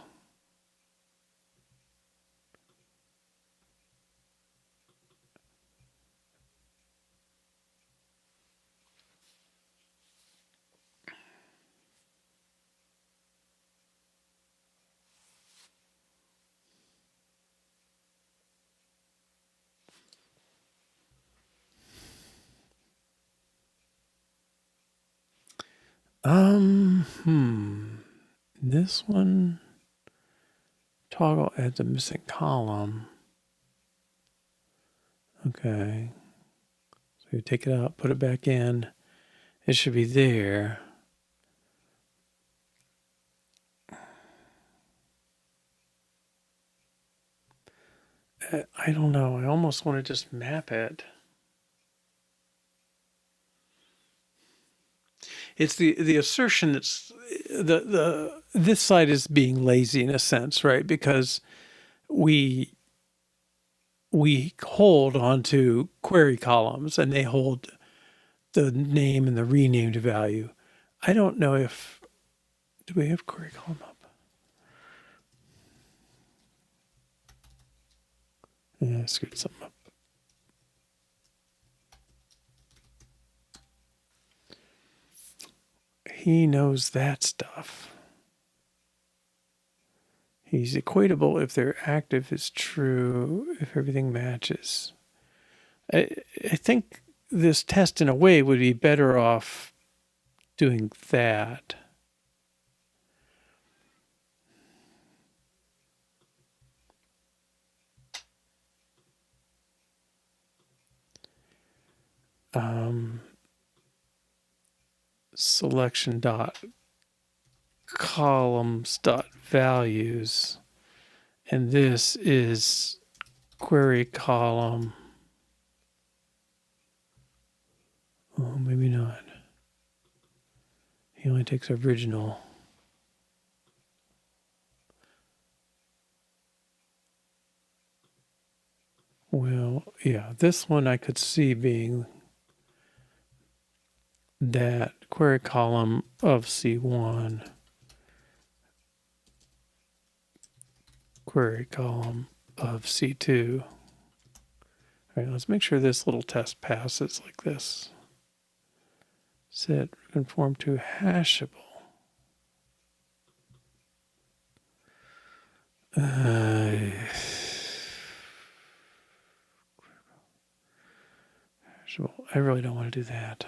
This one, toggle adds a missing column. Okay. So you take it out, put it back in. It should be there. I don't know. I almost want to just map it. It's the assertion that's this side is being lazy in a sense, right? Because we hold onto query columns and they hold the name and the renamed value. I don't know if, do we have query column up? Yeah, I screwed something up. He knows that stuff. He's equatable if their active is true, if everything matches. I think this test in a way would be better off doing that. Selection dot columns dot values, and this is query column. Oh, maybe not. He only takes original. Well, yeah, this one I could see being that query column of C1, query column of C2. All right, let's make sure this little test passes like this. Set conform to hashable. I really don't want to do that.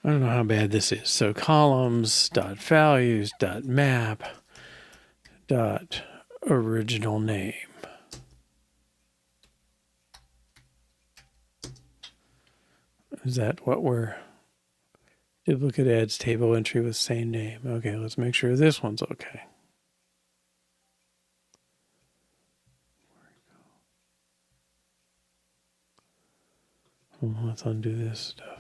I don't know how bad this is. So columns dot values dot map dot original name. Is that what we're duplicate adds table entry with same name? Okay, let's make sure this one's okay. Well, let's undo this stuff.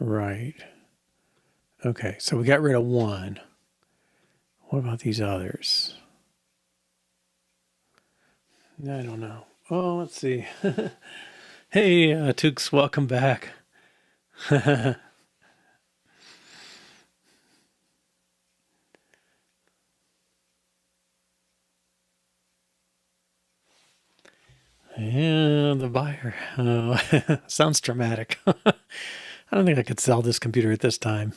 Right. Okay, so we got rid of one. What about these others? I don't know. Oh, let's see. Hey, Tukes, welcome back. Yeah, the buyer. Sounds dramatic. I don't think I could sell this computer at this time.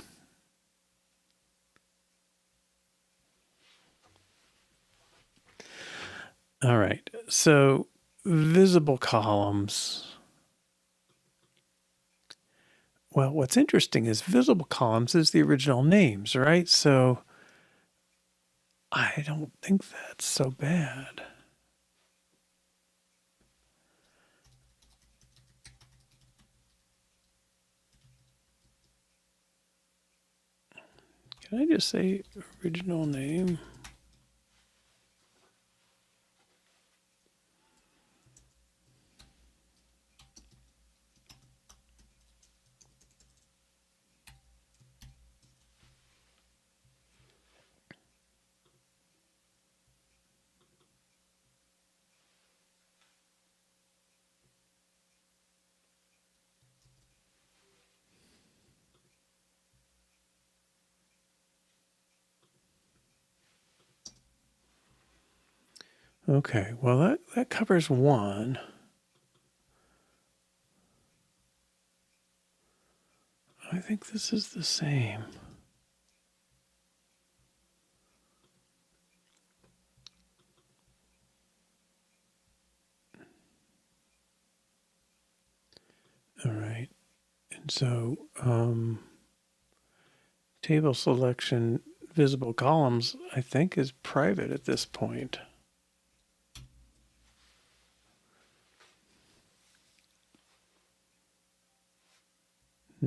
All right, so visible columns. Well, what's interesting is visible columns is the original names, right? So I don't think that's so bad. Can I just say original name? Okay, well, that covers one. I think this is the same. All right, and so table selection visible columns, I think, is private at this point.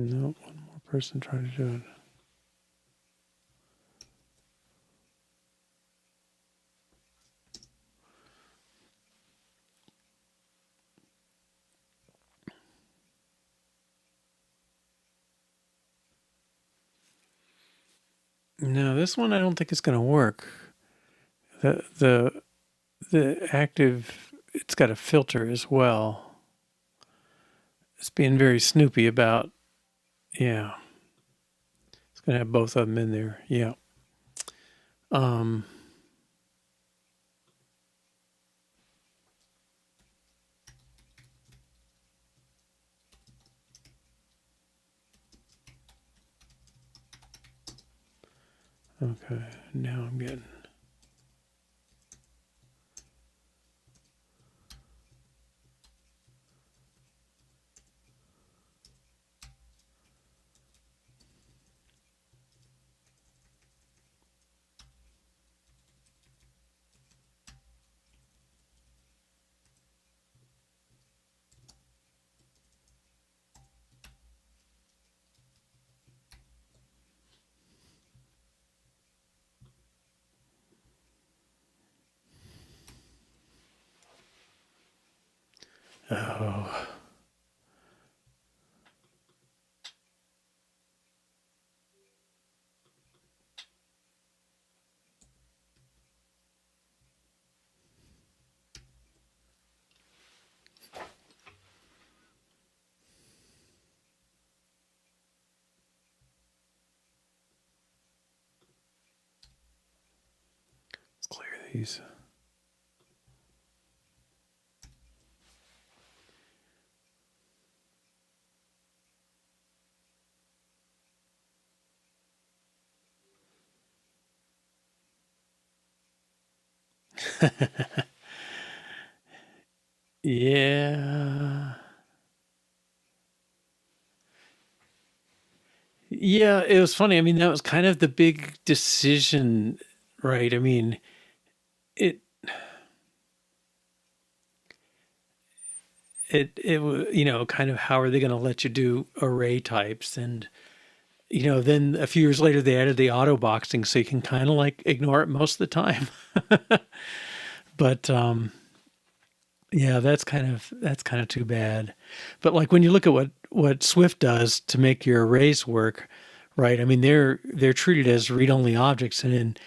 No, one more person trying to do it. No, this one I don't think is going to work. The active, it's got a filter as well. It's being very snoopy about, yeah. It's going to have both of them in there. Yeah. Um, okay. Now I'm getting. Oh, let's clear these. Yeah. Yeah, it was funny. I mean, that was kind of the big decision, right? I mean, it it was, kind of how are they going to let you do array types? And then a few years later they added the auto boxing, so you can kind of like ignore it most of the time. But yeah, that's kind of too bad. But like when you look at what Swift does to make your arrays work, right? I mean, they're treated as read-only objects, and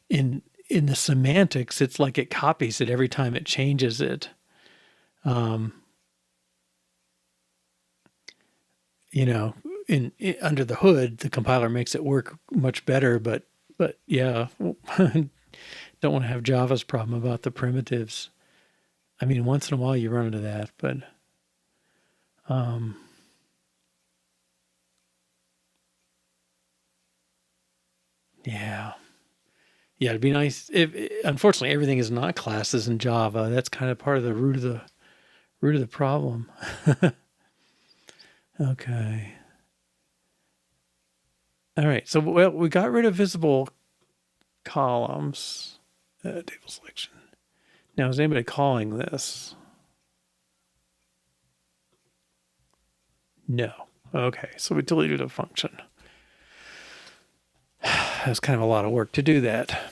in the semantics, it's like it copies it every time it changes it. Um, you know, under the hood, the compiler makes it work much better. But yeah, don't want to have Java's problem about the primitives. I mean, once in a while you run into that, but um, yeah, yeah, it'd be nice if. Unfortunately, everything is not classes in Java. That's kind of part of the root of the problem. Okay. All right. So well, we got rid of visible columns. Table selection. Now, is anybody calling this? No. Okay. So we deleted a function. That's kind of a lot of work to do that.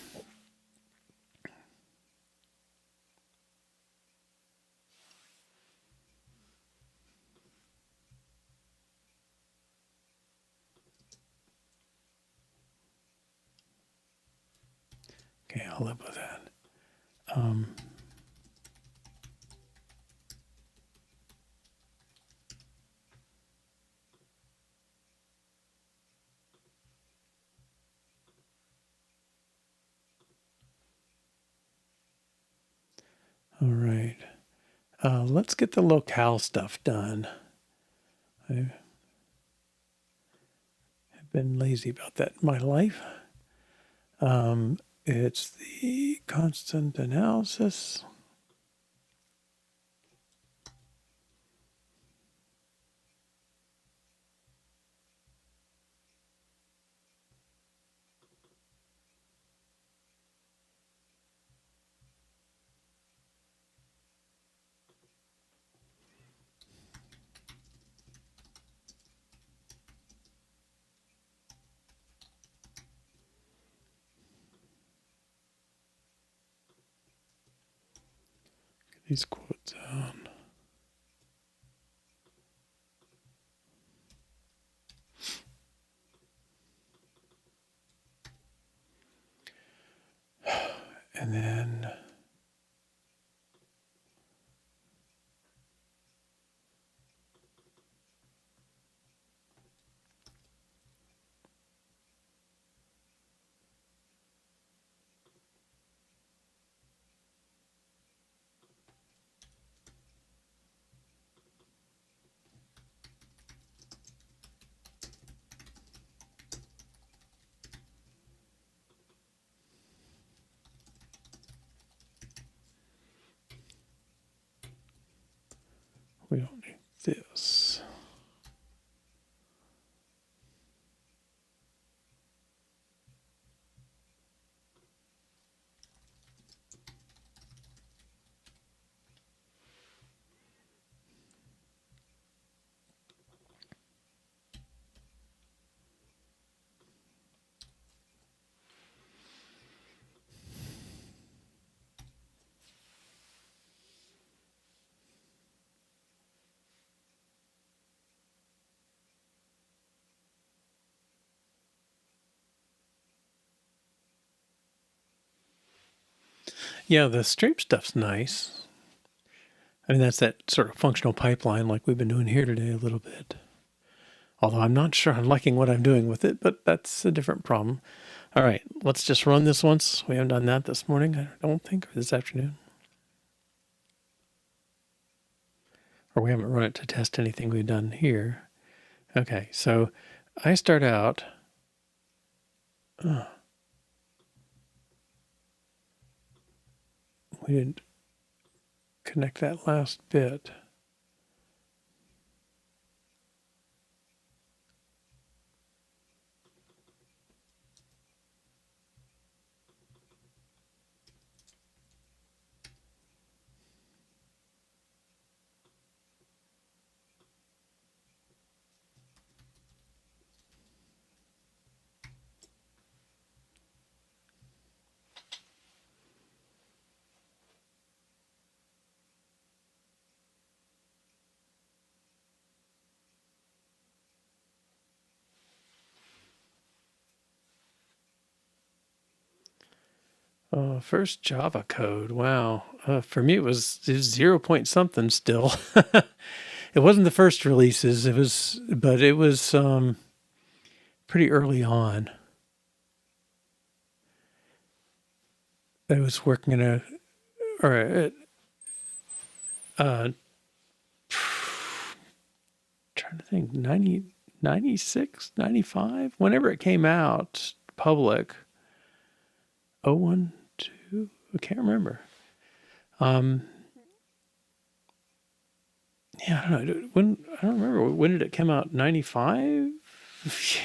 Okay, I'll live with that. Um, all right. Let's get the locale stuff done. I've been lazy about that in my life. It's the constant analysis. Get these quotes down. And then we don't need this. Yeah, the stream stuff's nice. I mean, that's that sort of functional pipeline like we've been doing here today a little bit. Although I'm not sure I'm liking what I'm doing with it, but that's a different problem. All right, let's just run this once. We haven't done that this morning, I don't think, or this afternoon. Or we haven't run it to test anything we've done here. Okay, so I start out. We didn't connect that last bit. First Java code. Wow. For me, it was 0 point something still. It wasn't the first releases. But it was pretty early on. I was working in trying to think, 96, 95, whenever it came out public. 01, 2, I can't remember. Yeah, I don't know. I don't remember. When did it come out? 95?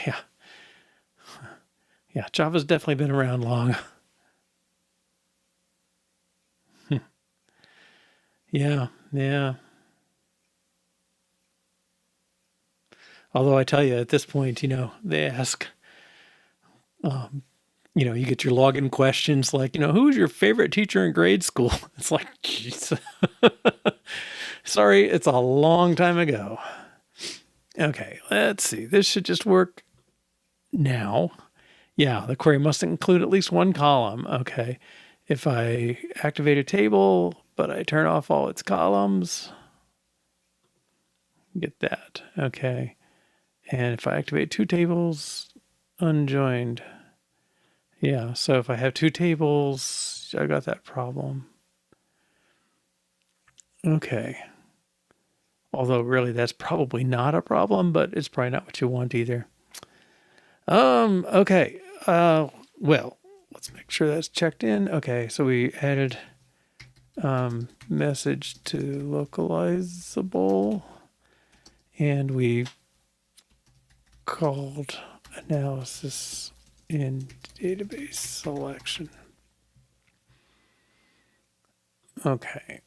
Yeah. Yeah, Java's definitely been around long. Yeah, yeah. Although I tell you, at this point, they ask, you get your login questions like, who's your favorite teacher in grade school? It's like, jeez. Sorry, it's a long time ago. Okay, let's see. This should just work now. Yeah, the query must include at least one column. Okay. If I activate a table, but I turn off all its columns, get that. Okay. And if I activate two tables, unjoined. Yeah, so if I have two tables, I got that problem. Okay. Although really that's probably not a problem, but it's probably not what you want either. Okay. Well, let's make sure that's checked in. Okay, so we added message to localizable, and we called analysis in database selection. Okay,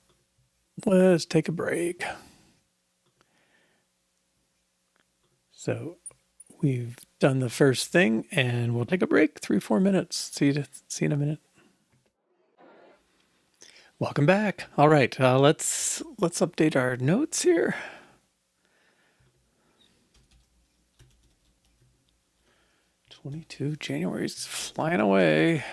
let's take a break. So we've done the first thing, and we'll take a break, 3-4 minutes. See you in a minute. Welcome back. All right, let's update our notes here. 22 January's flying away.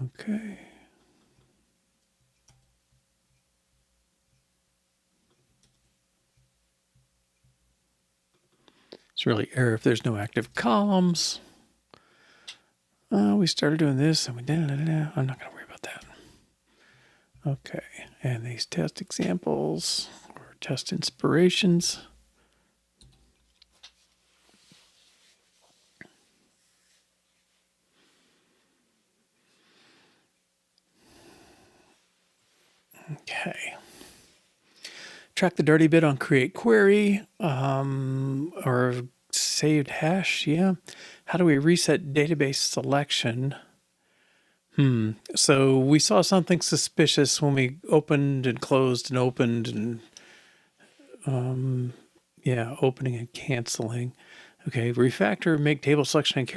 Okay. It's really error if there's no active columns. We started doing this and we did. I'm not going to worry about that. Okay. And these test examples or test inspirations. Okay. Track the dirty bit on create query or saved hash. Yeah. How do we reset database selection? So we saw something suspicious when we opened and closed and opened and opening and canceling. Okay, refactor, make table selection and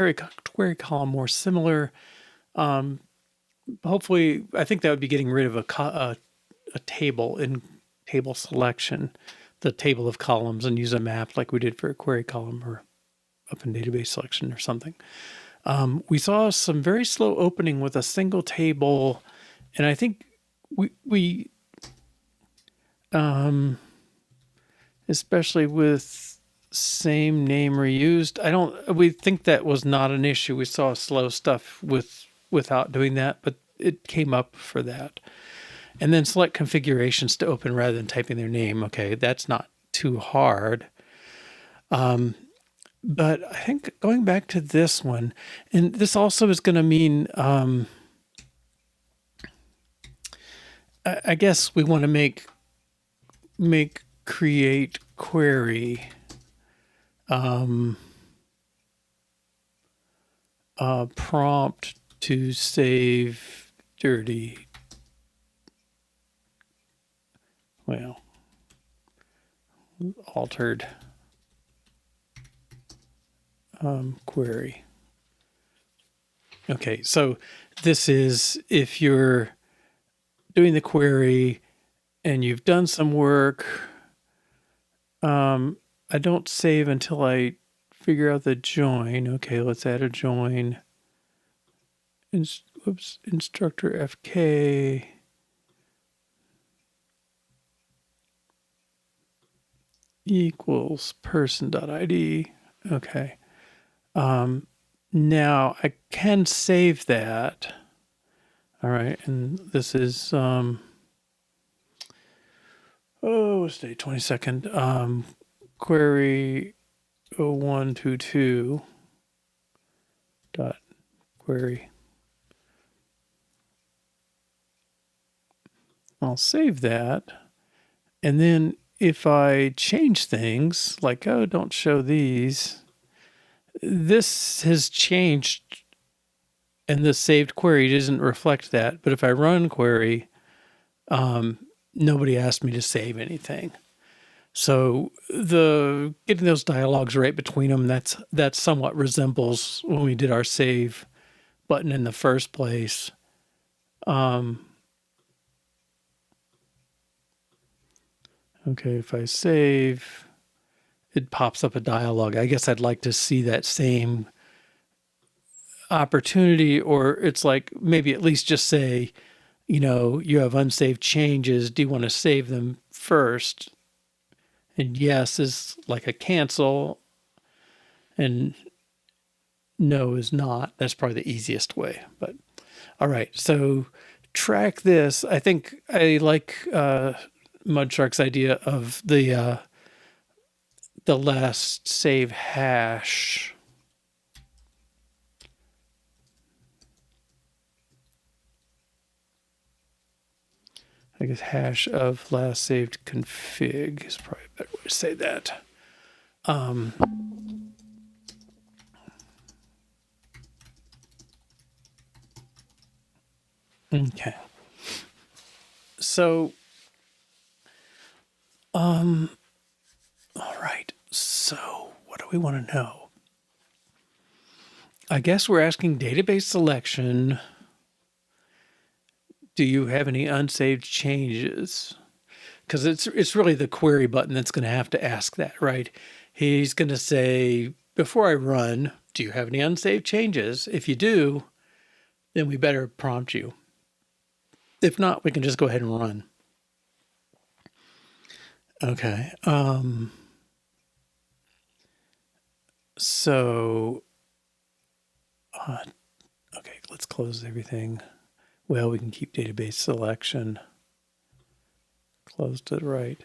query column more similar. Hopefully, I think that would be getting rid of a table in table selection, the table of columns, and use a map like we did for a query column or up in database selection or something. We saw some very slow opening with a single table, and I think we especially with same name reused, we think that was not an issue. We saw slow stuff without doing that, but it came up for that. And then select configurations to open rather than typing their name. Okay, that's not too hard. But I think going back to this one, and this also is going to mean, I guess we want to make create query prompt to save dirty. Well, altered query. Okay, so this is if you're doing the query and you've done some work. I don't save until I figure out the join. Okay, let's add a join. Instructor FK. Equals person.id. Okay. Now I can save that. All right, and this is what's the date? 22nd. Query 0122 dot query. I'll save that, and then if I change things like, oh, don't show these, this has changed and the saved query doesn't reflect that. But if I run query, nobody asked me to save anything. So getting those dialogues right between them, that somewhat resembles when we did our save button in the first place. Okay, if I save, it pops up a dialogue. I guess I'd like to see that same opportunity, or it's like maybe at least just say, you have unsaved changes. Do you want to save them first? And yes is like a cancel, and no is not. That's probably the easiest way. But all right, so track this. I think I like Mudshark's idea of the last save hash. I guess hash of last saved config is probably a better way to say that. Okay. So, all right. So what do we want to know? I guess we're asking database selection. Do you have any unsaved changes? Because it's really the query button that's going to have to ask that, right? He's going to say, before I run, do you have any unsaved changes? If you do, then we better prompt you. If not, we can just go ahead and run. Okay. So, okay, let's close everything. Well, we can keep database selection. Close to the right.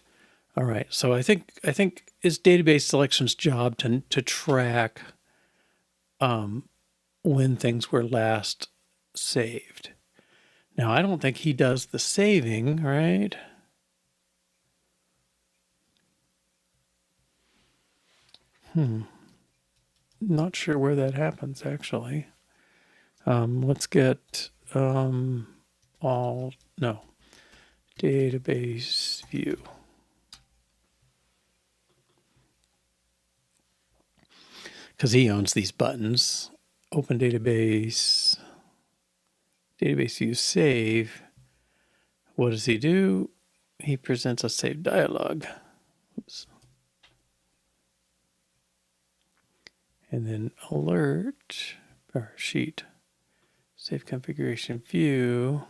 All right. So I think it's database selection's job to track when things were last saved. Now, I don't think he does the saving, right? Not sure where that happens, actually. Let's get all, no, database view. Because he owns these buttons. Open database, database view save. What does he do? He presents a save dialog. Oops. And then alert, or sheet, save configuration view.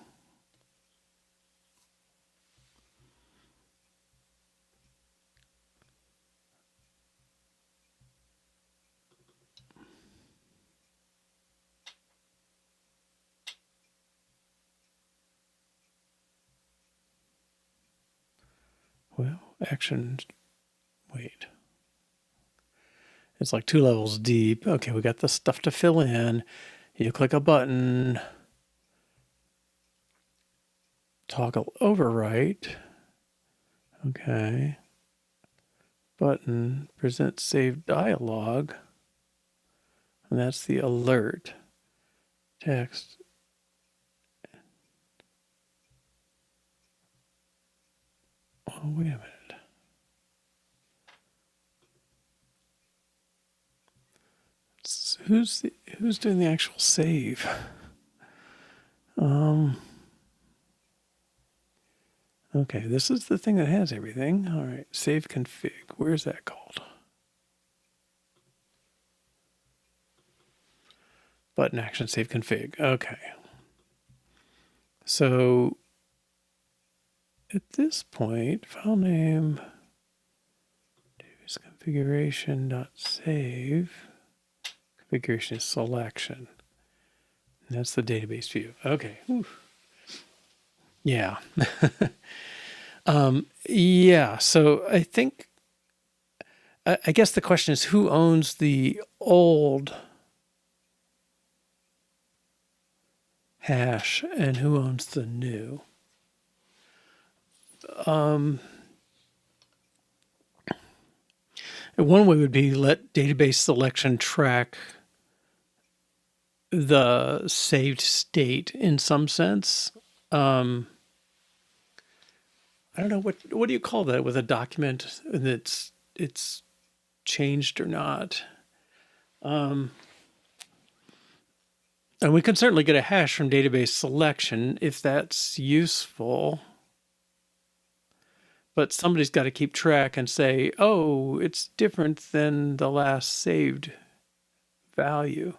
Well, action, wait. It's like 2 levels deep. Okay, we got the stuff to fill in. You click a button, toggle overwrite. Okay. Button, present save dialog. And that's the alert. Text. Oh, wait a minute. Who's doing the actual save? Okay, this is the thing that has everything. All right, save config. Where's that called? Button action save config. Okay. So at this point, file name, database configuration dot save. Configuration is selection. And that's the database view. Okay. Whew. Yeah. Yeah. So I think, I guess the question is who owns the old hash and who owns the new? One way would be let database selection track the saved state in some sense. I don't know what do you call that with a document that's it's changed or not. And we can certainly get a hash from database selection if that's useful. But somebody's got to keep track and say, oh, it's different than the last saved value.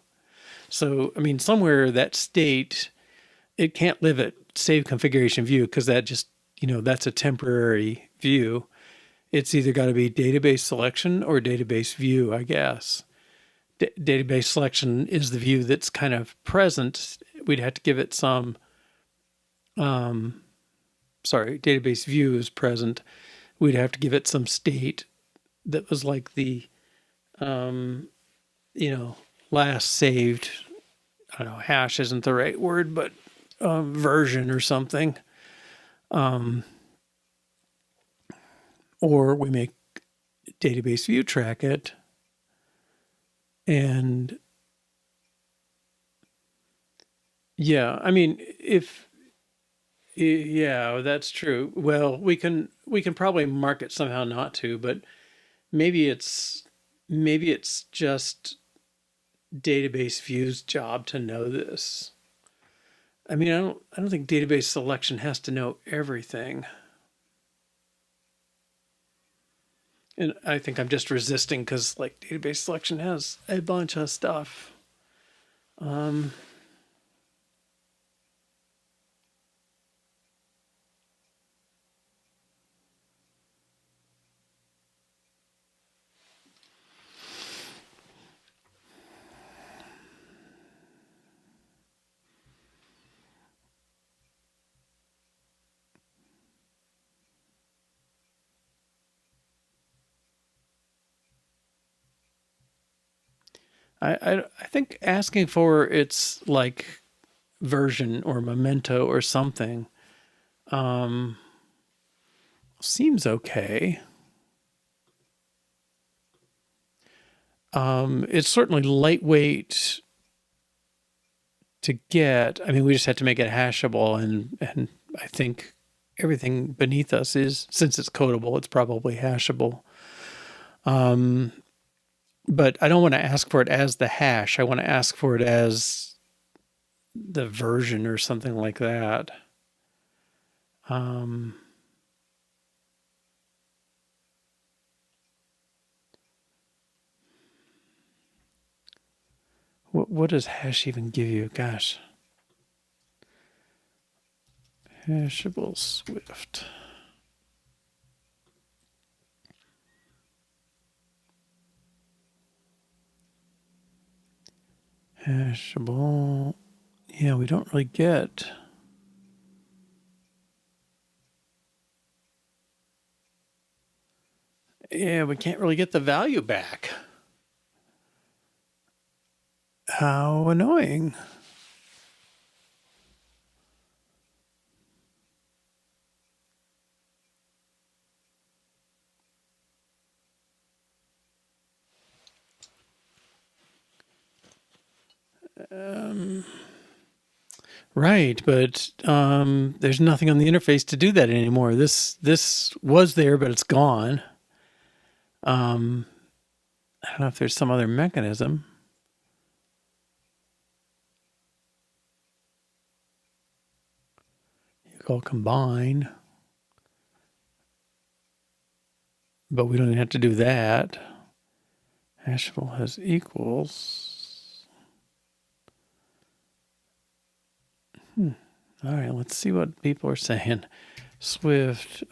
So, I mean, somewhere that state, it can't live at save configuration view because that just, that's a temporary view. It's either got to be database selection or database view, I guess. Database selection is the view that's kind of present. We'd have to give it some, database view is present. We'd have to give it some state that was like the, last saved, I don't know, hash isn't the right word, but version or something. Or we make database view track it. And yeah, I mean, yeah, that's true. Well, we can probably mark it somehow not to, but maybe it's just database view's job to know this. I mean, I don't think database selection has to know everything. And I think I'm just resisting because like database selection has a bunch of stuff. I think asking for its like version or memento or something seems okay. It's certainly lightweight to get. I mean, we just have to make it hashable, and I think everything beneath us is, since it's codable, it's probably hashable. But I don't want to ask for it as the hash. I want to ask for it as the version or something like that. What does hash even give you? Gosh. Hashable Swift. Hashable. Yeah, we don't really get. Yeah, we can't really get the value back. How annoying. Right, but there's nothing on the interface to do that anymore. This was there, but it's gone. I don't know if there's some other mechanism. You call combine, but we don't even have to do that. Hashable has equals. All right, let's see what people are saying. Swift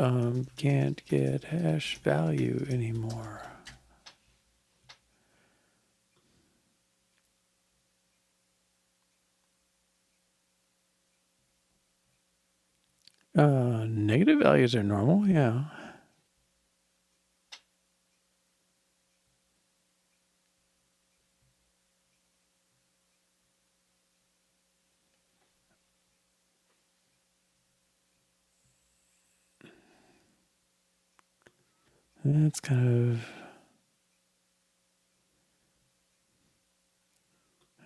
can't get hash value anymore. Negative values are normal, yeah. That's kind of.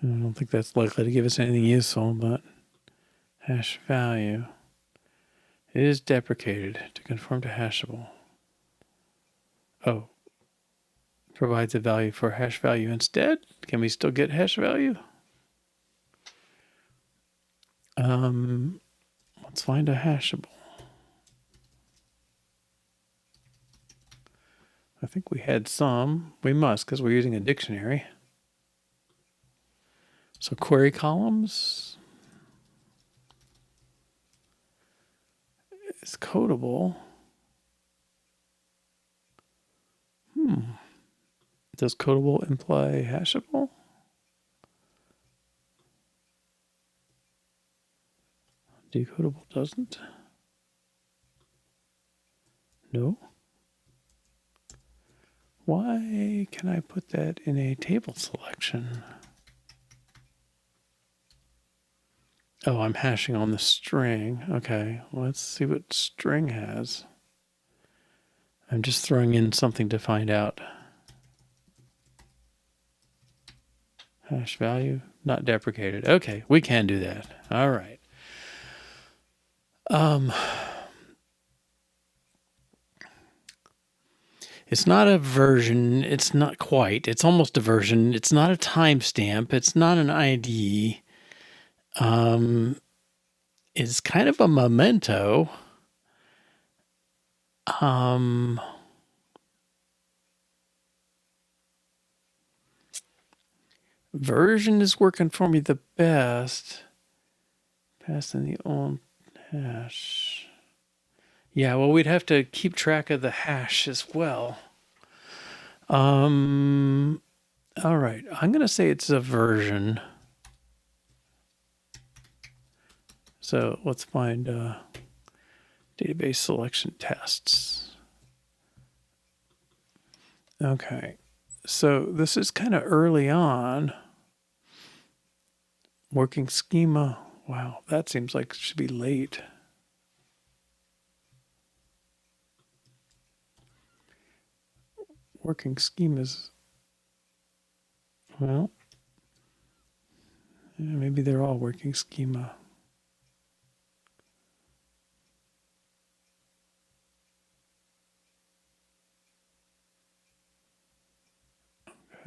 I don't think that's likely to give us anything useful, but hash value is deprecated to conform to hashable. Oh, provides a value for hash value instead. Can we still get hash value? Let's find a hashable. I think we had some. We must, because we're using a dictionary. So query columns is codable. Does codable imply hashable? Decodable doesn't. No. Why can I put that in a table selection? Oh, I'm hashing on the string. Okay, let's see what string has. I'm just throwing in something to find out. Hash value, not deprecated. Okay, we can do that. All right. It's not a version. It's not quite. It's almost a version. It's not a timestamp. It's not an ID. It's kind of a memento. Version is working for me the best. Passing the old hash. Yeah, well, we'd have to keep track of the hash as well. All right, I'm going to say it's a version. So let's find database selection tests. Okay, So this is kind of early on. Working schema. Wow, that seems like it should be late. Working schemas. Well, yeah, maybe they're all working schema.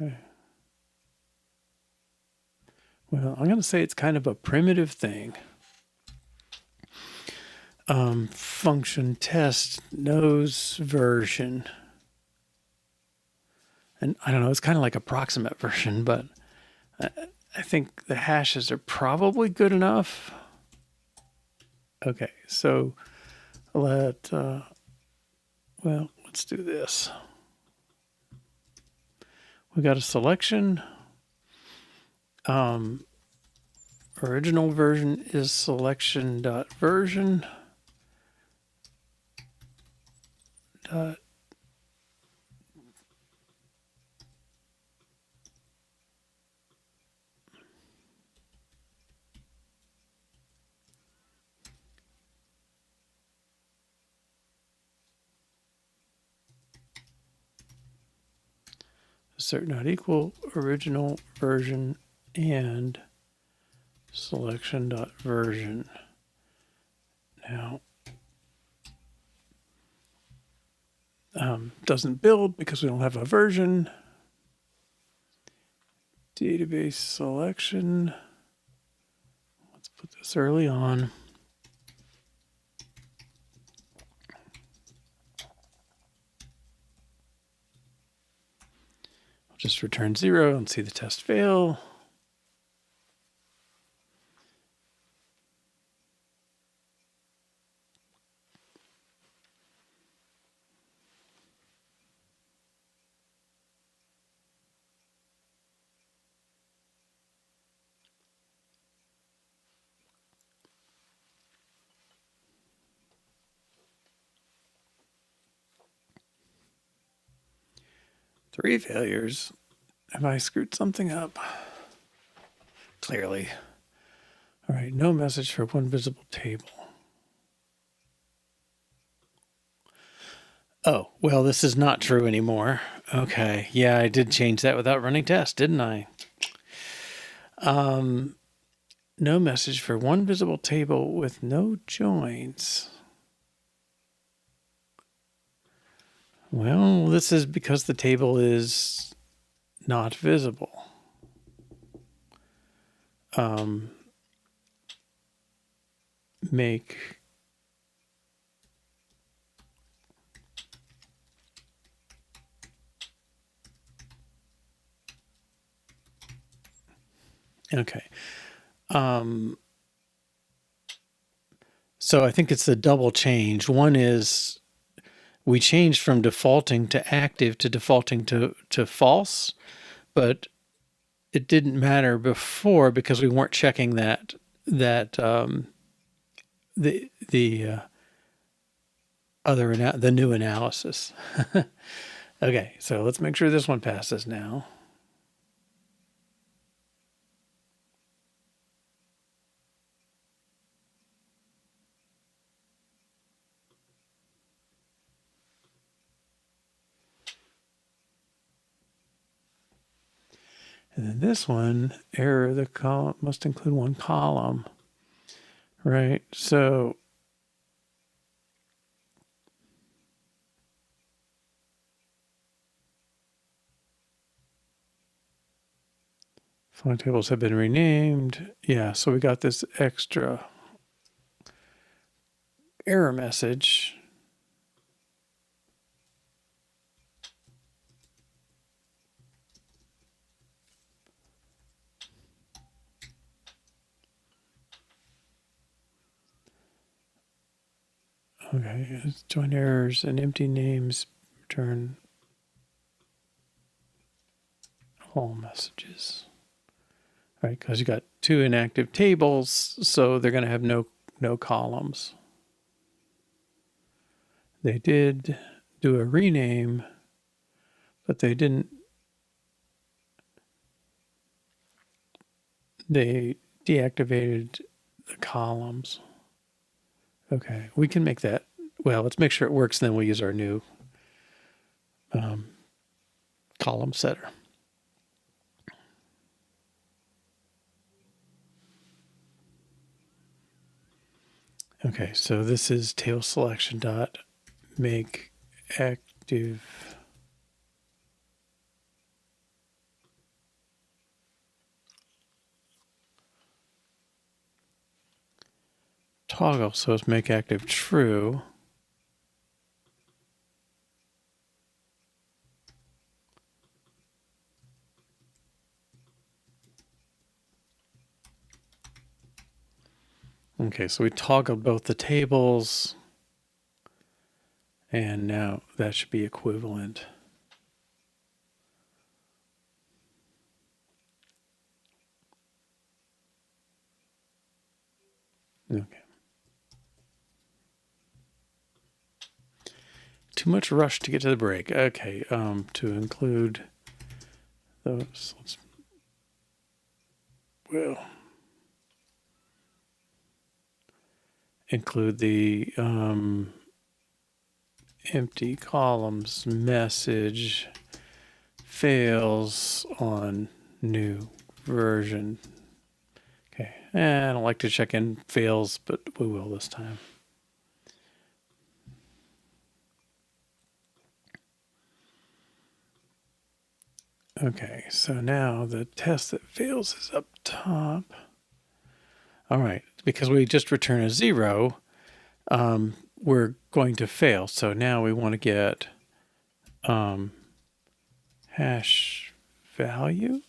Okay. Well, I'm going to say it's kind of a primitive thing. Function test knows version. And I don't know, it's kind of like approximate version, but I think the hashes are probably good enough. Okay, so let's do this. We got a selection. Original version is selection.version. Assert not equal original version and selection.version. Now, doesn't build because we don't have a version. Database selection. Let's put this early on. I'll just return 0 and see the test fail. Three failures. Have I screwed something up? Clearly. All right, no message for one visible table. Oh, well, this is not true anymore. Okay, yeah, I did change that without running tests, didn't I? No message for one visible table with no joins. Well, this is because the table is not visible. Make okay. So I think it's the double change. One is we changed from defaulting to active to defaulting to false, but it didn't matter before because we weren't checking the new analysis. Okay, so let's make sure this one passes now. And then this one, error, the column must include one column, right? So following tables have been renamed. Yeah, so we got this extra error message. Okay, join errors and empty names, return all messages. All right, because you got two inactive tables, so they're going to have no columns. They did do a rename, but they didn't They deactivated the columns. Okay, we can make that. Well, let's make sure it works, and then we'll use our new column setter. Okay, so this is table selection dot make active toggle, so it's make active true. Okay, so we toggled both the tables, and now that should be equivalent. Okay. Too much rush to get to the break. Okay, to include those, include the empty columns message fails on new version. Okay, I don't like to check in fails, but we will this time. Okay, so now the test that fails is up top. All right, because we just return a 0, we're going to fail. So now we want to get hash value.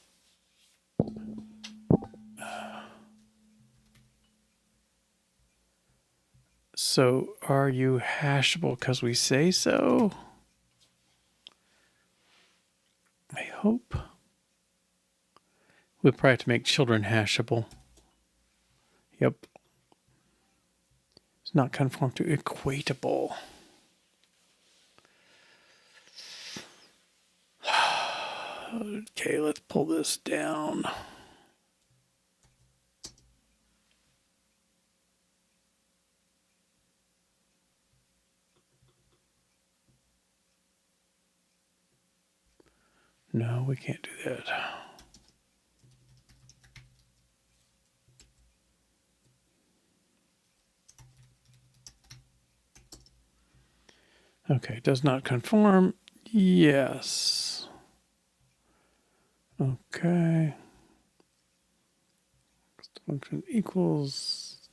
So are you hashable because we say so? I hope. We'll probably have to make children hashable. Yep. It's not conform to equatable. Okay, let's pull this down. No, we can't do that. Okay, does not conform. Yes. Okay. Function equals.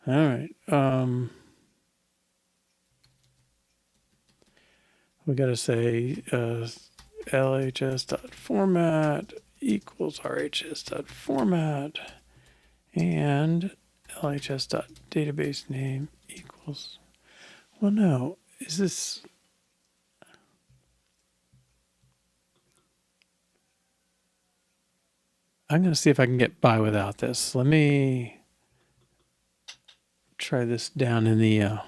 All right. We got to say LHS.format equals RHS.format and LHS.database name equals. Well, no, is this? I'm going to see if I can get by without this. Let me try this down in the.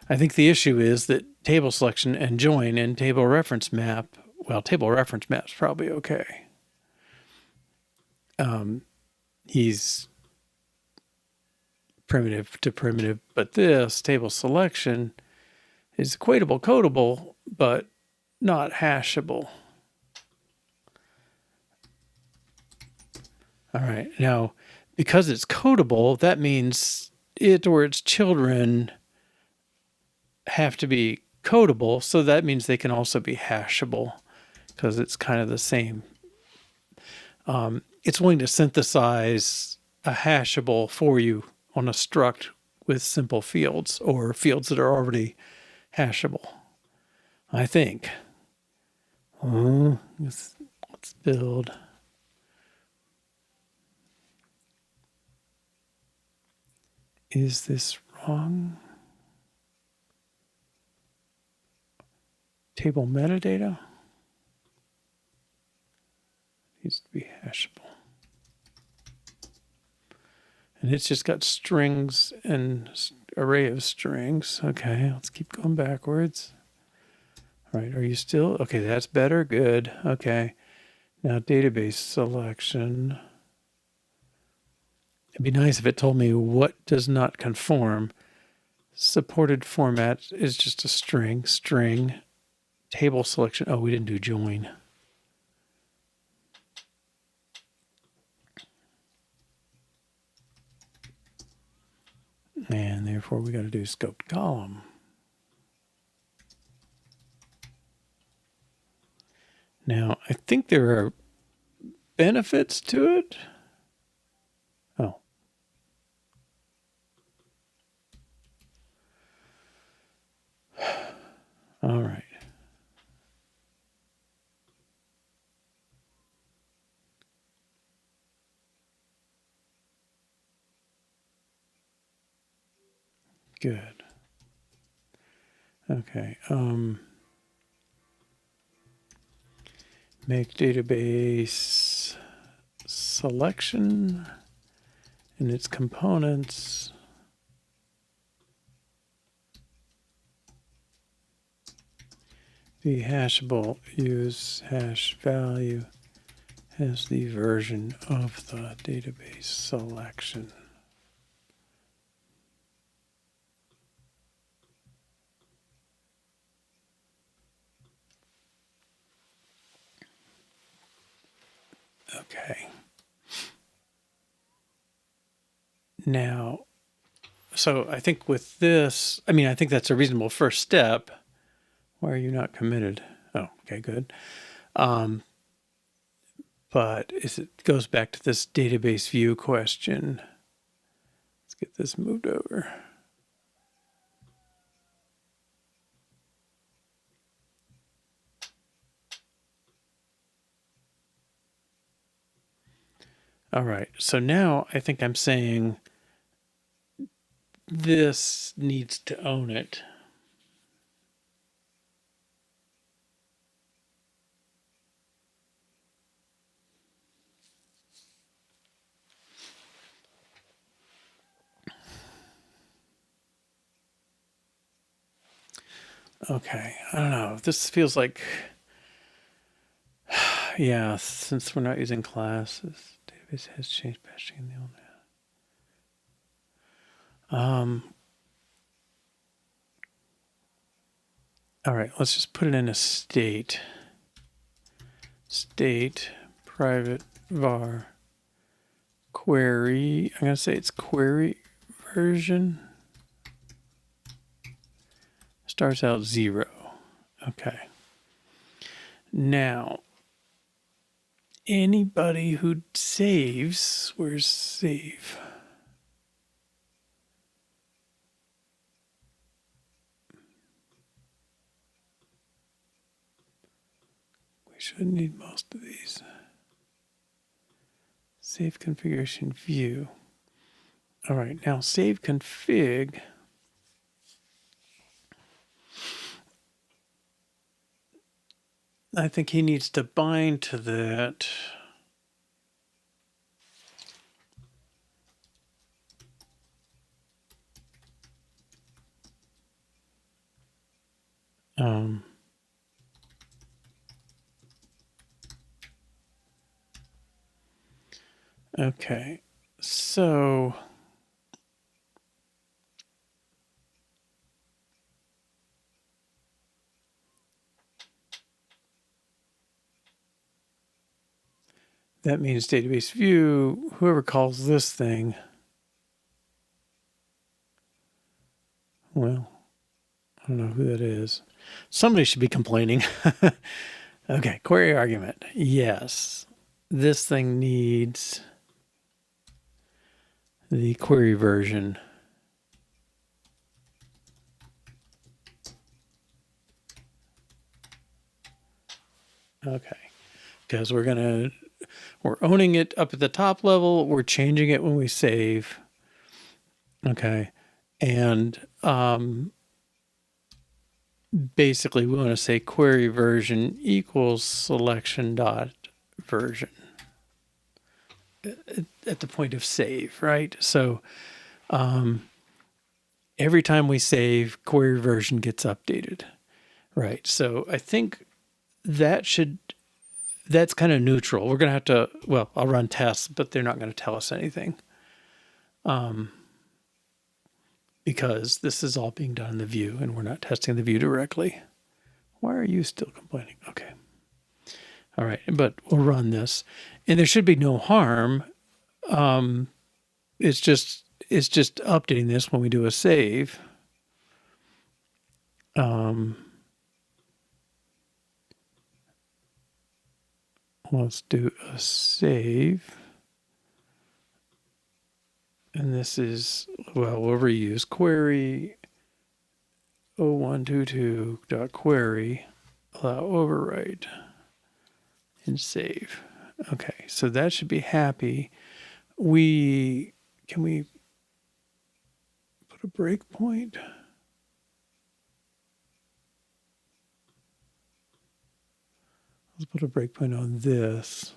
I think the issue is that table selection and join and table reference map. Well, table reference map's probably okay. He's primitive to primitive, but this table selection is equatable, codable, but not hashable. All right. Now, because it's codable, that means it or its children have to be codable. So that means they can also be hashable because it's kind of the same. It's willing to synthesize a hashable for you on a struct with simple fields or fields that are already hashable, I think. Let's build. Is this wrong? Table metadata needs to be hashable. And it's just got strings and array of strings. Okay, let's keep going backwards. All right, are you still? Okay, that's better. Good. Okay. Now, database selection. It'd be nice if it told me what does not conform. Supported format is just a string. Table selection. Oh, we didn't do join. And therefore, we got to do scoped column. Now, I think there are benefits to it. Oh. All right. Good. Okay. Make database selection and its components. Be hashable. Use hash value as the version of the database selection. Okay. Now, so I think with this, I think that's a reasonable first step. Why are you not committed? Oh, okay, good. But it goes back to this database view question. Let's get this moved over. All right, so now I think I'm saying this needs to own it. Okay, I don't know. This feels like, yeah, since we're not using classes, database has changed patching in the old. All right, let's just put it in a state. State private var query. I'm going to say it's query version. Starts out 0. Okay. Now, anybody who saves, where's save? We should need most of these. Save configuration view. All right, now save config. I think he needs to bind to that. Okay, so that means database view, whoever calls this thing, well, I don't know who that is. Somebody should be complaining. Okay, query argument. Yes, this thing needs the query version. Okay, because we're owning it up at the top level. We're changing it when we save. Okay, and basically we want to say query version equals selection dot version at the point of save, right? So every time we save, query version gets updated, right? So I think that should that's kind of neutral. We're going to have to, well, I'll run tests, but they're not going to tell us anything. Because this is all being done in the view and we're not testing the view directly. Why are you still complaining? Okay. All right. But we'll run this and there should be no harm. It's just updating this when we do a save. Let's do a save. And this is, well, we'll reuse query 0122.query, allow overwrite, and save. Okay, so that should be happy. Can we put a breakpoint? Let's put a breakpoint on this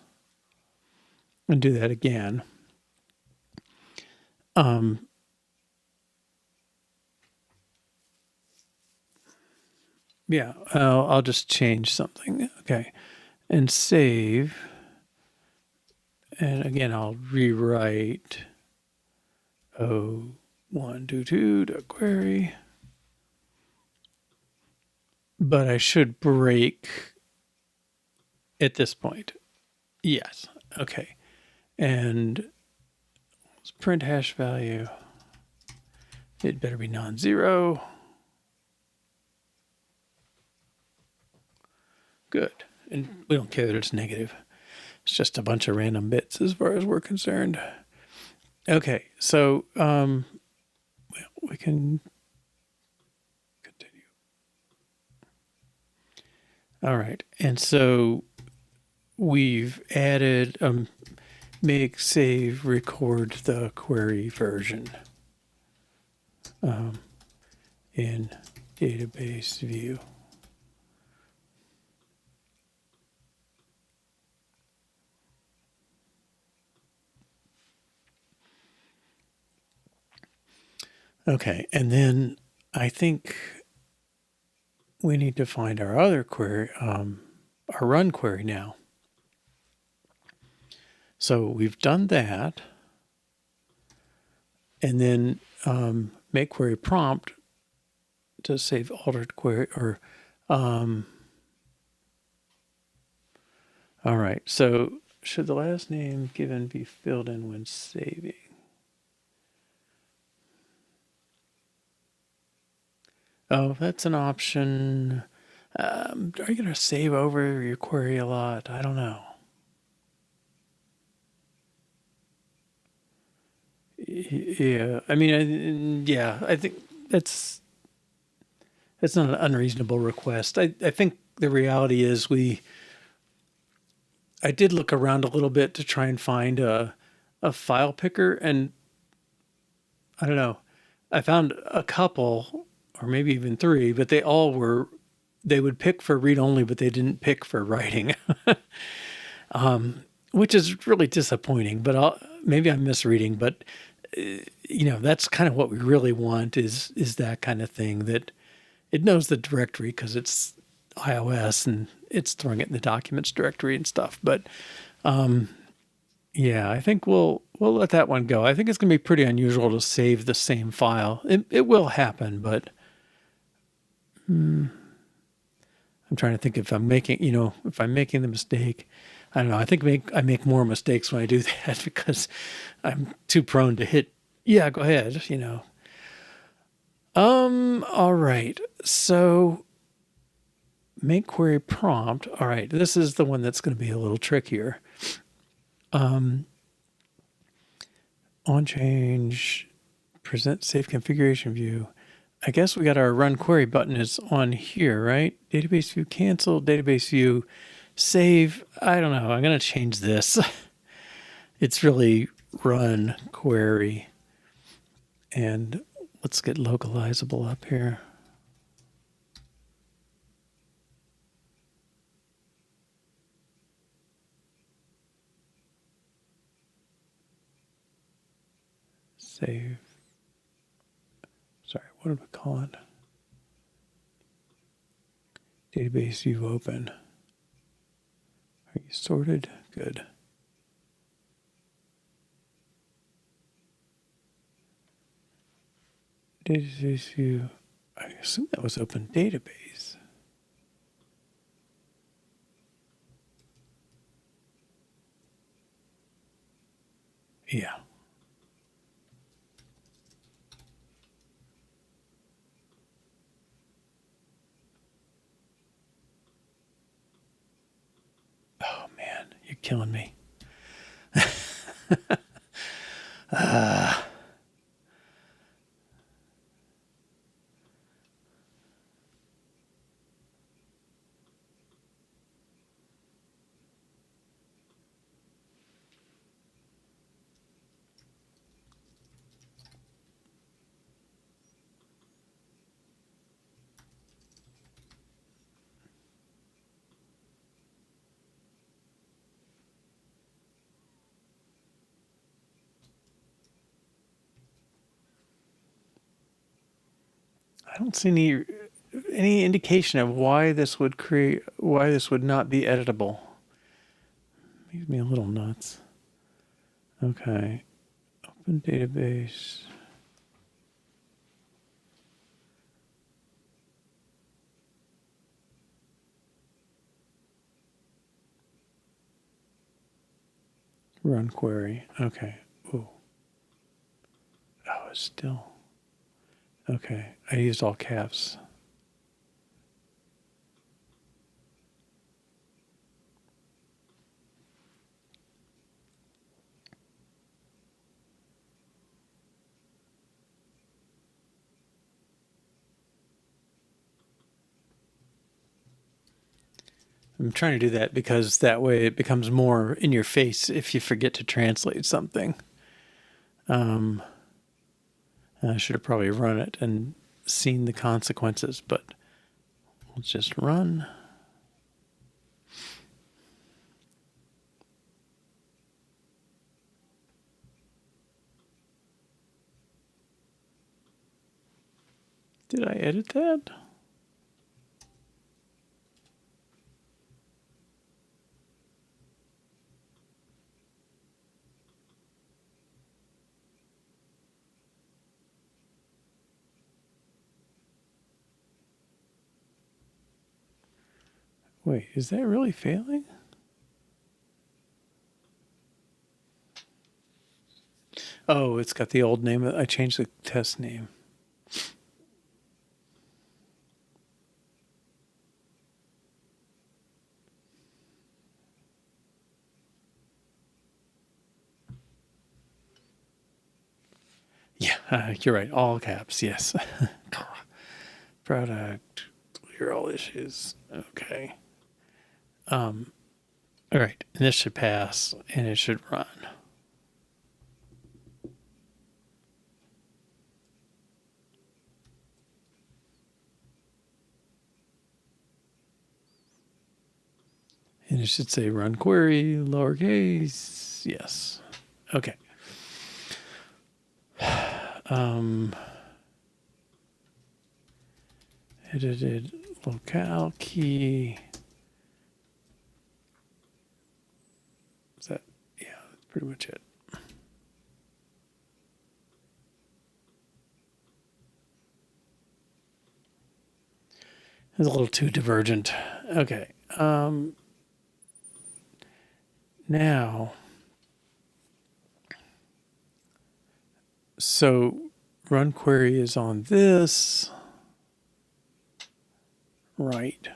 and do that again. Yeah, I'll just change something. Okay, and save. And again, I'll rewrite 0122.query. But I should break at this point. Yes. Okay. And let's print hash value. It better be non-zero. Good. And we don't care that it's negative. It's just a bunch of random bits as far as we're concerned. Okay. So well, we can continue. All right. And so we've added make, save, record the query version in database view. Okay, and then I think we need to find our other query, our run query now. So we've done that. And then make query prompt to save altered query or all right. So should the last name given be filled in when saving? Oh, that's an option. Are you going to save over your query a lot? I don't know. Yeah, I mean, yeah, I think that's not an unreasonable request. I think the reality is I did look around a little bit to try and find a file picker, and I don't know, I found a couple or maybe even three, but they would pick for read only, but they didn't pick for writing, which is really disappointing. But maybe I'm misreading, but that's kind of what we really want is that kind of thing, that it knows the directory because it's iOS and it's throwing it in the documents directory and stuff. But yeah, I think we'll let that one go. I think it's going to be pretty unusual to save the same file. It will happen, but I'm trying to think if I'm making the mistake. I don't know. I think I make more mistakes when I do that because I'm too prone to hit. Yeah, go ahead. All right. So make query prompt. All right. This is the one that's going to be a little trickier. On change, present safe configuration view. I guess we got our run query button is on here, right? Database view cancel, database view save. I don't know. I'm going to change this. It's really run query. And let's get localizable up here. Save. Sorry, what did we call it? Database view open. Sorted. Good. Database view. I assume that was open database. Yeah. Oh man, you're killing me. I don't see any indication of why this would not be editable. Makes me a little nuts. Okay. Open database. Run query. Okay. Ooh. Oh, it's still. Okay. I used all caps. I'm trying to do that because that way it becomes more in your face if you forget to translate something. I should have probably run it and seen the consequences, but let's just run. Did I edit that? Wait, is that really failing? Oh, it's got the old name. I changed the test name. Yeah, you're right. All caps, yes. Product, clear all issues. Okay. All right, and this should pass, and it should run. And it should say run query, lowercase. Yes. Okay. Edited locale key. Is that, yeah, that's pretty much it. It's a little too divergent. Okay. Now, so run query is on this. Right.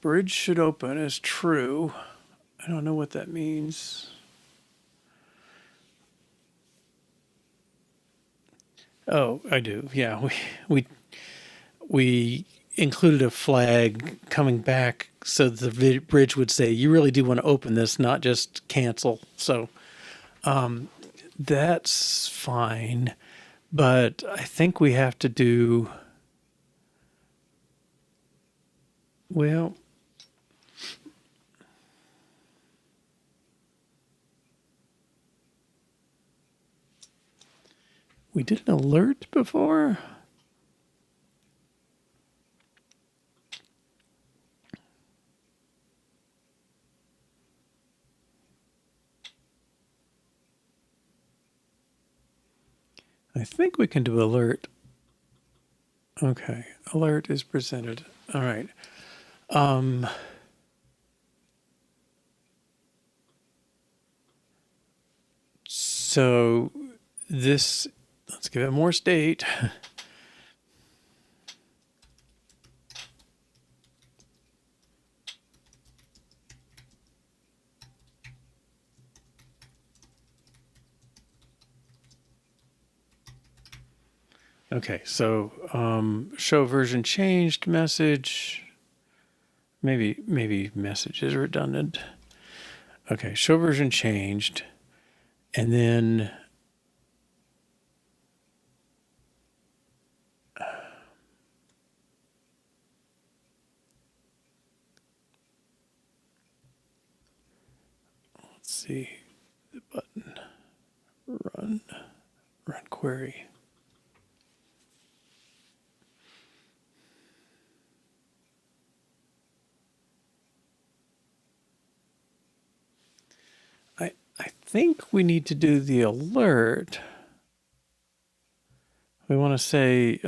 Bridge should open as true. I don't know what that means. Oh, I do. Yeah, we included a flag coming back so the bridge would say, you really do want to open this, not just cancel. So that's fine. But I think we have to do, well, we did an alert before. I think we can do alert. Okay, alert is presented. All right. So this, let's give it more state. Okay, so show version changed message. Maybe message is redundant. Okay, show version changed, and then let's see the button run query. I think we need to do the alert. We want to say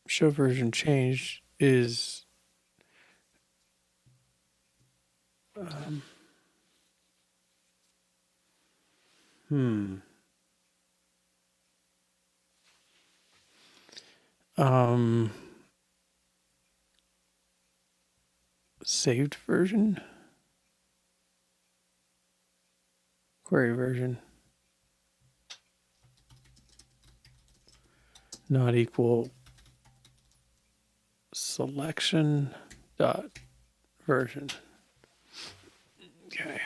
show version changed is saved version, query version, not equal selection dot version. Okay.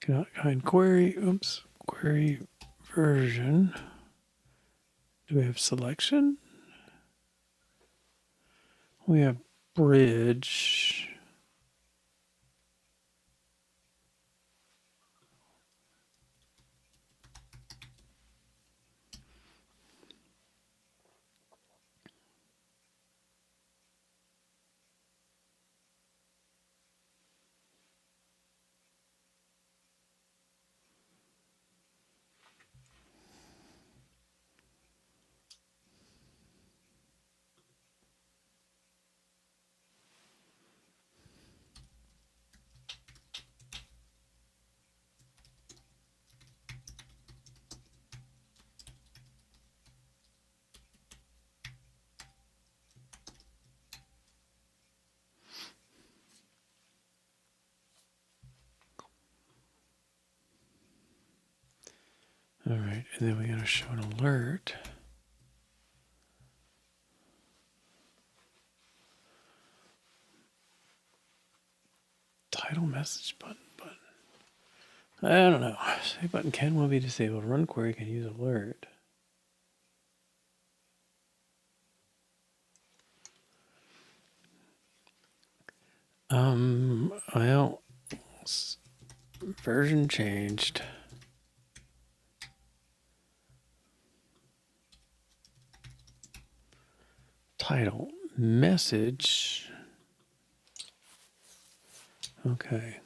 Cannot find query. Oops. Query version. Do we have selection? We have bridge. All right, and then we got to show an alert. Title message button. I don't know. Save button can will be disabled. Run query can use alert. Well, version changed. Title message. Okay.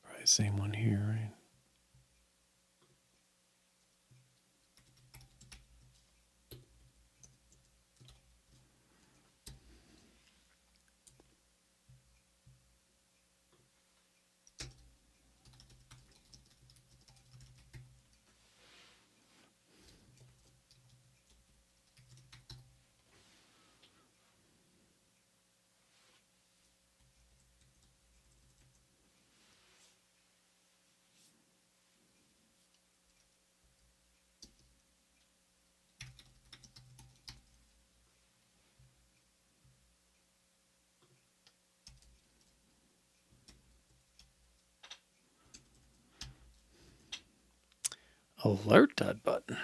Probably the same one here, right? Alert that button.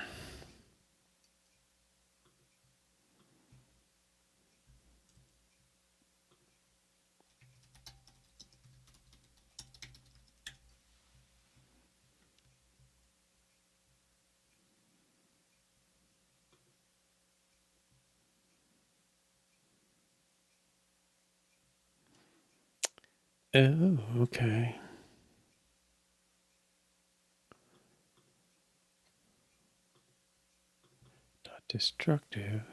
Oh, okay. Dot destructive.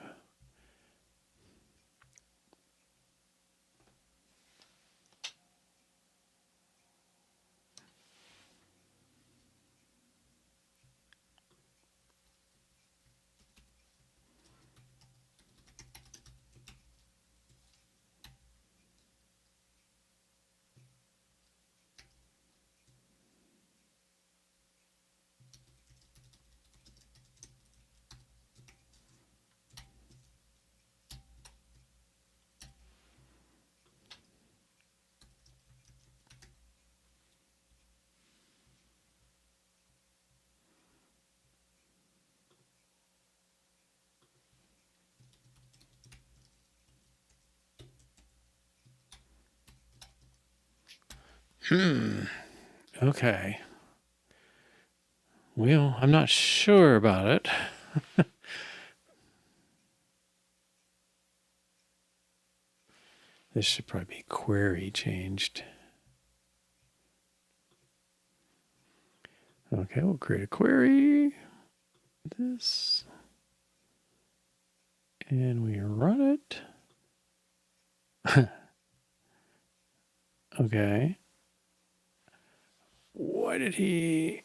Okay. Well, I'm not sure about it. This should probably be query changed. Okay, we'll create a query. This. And we run it. Okay. Why did he...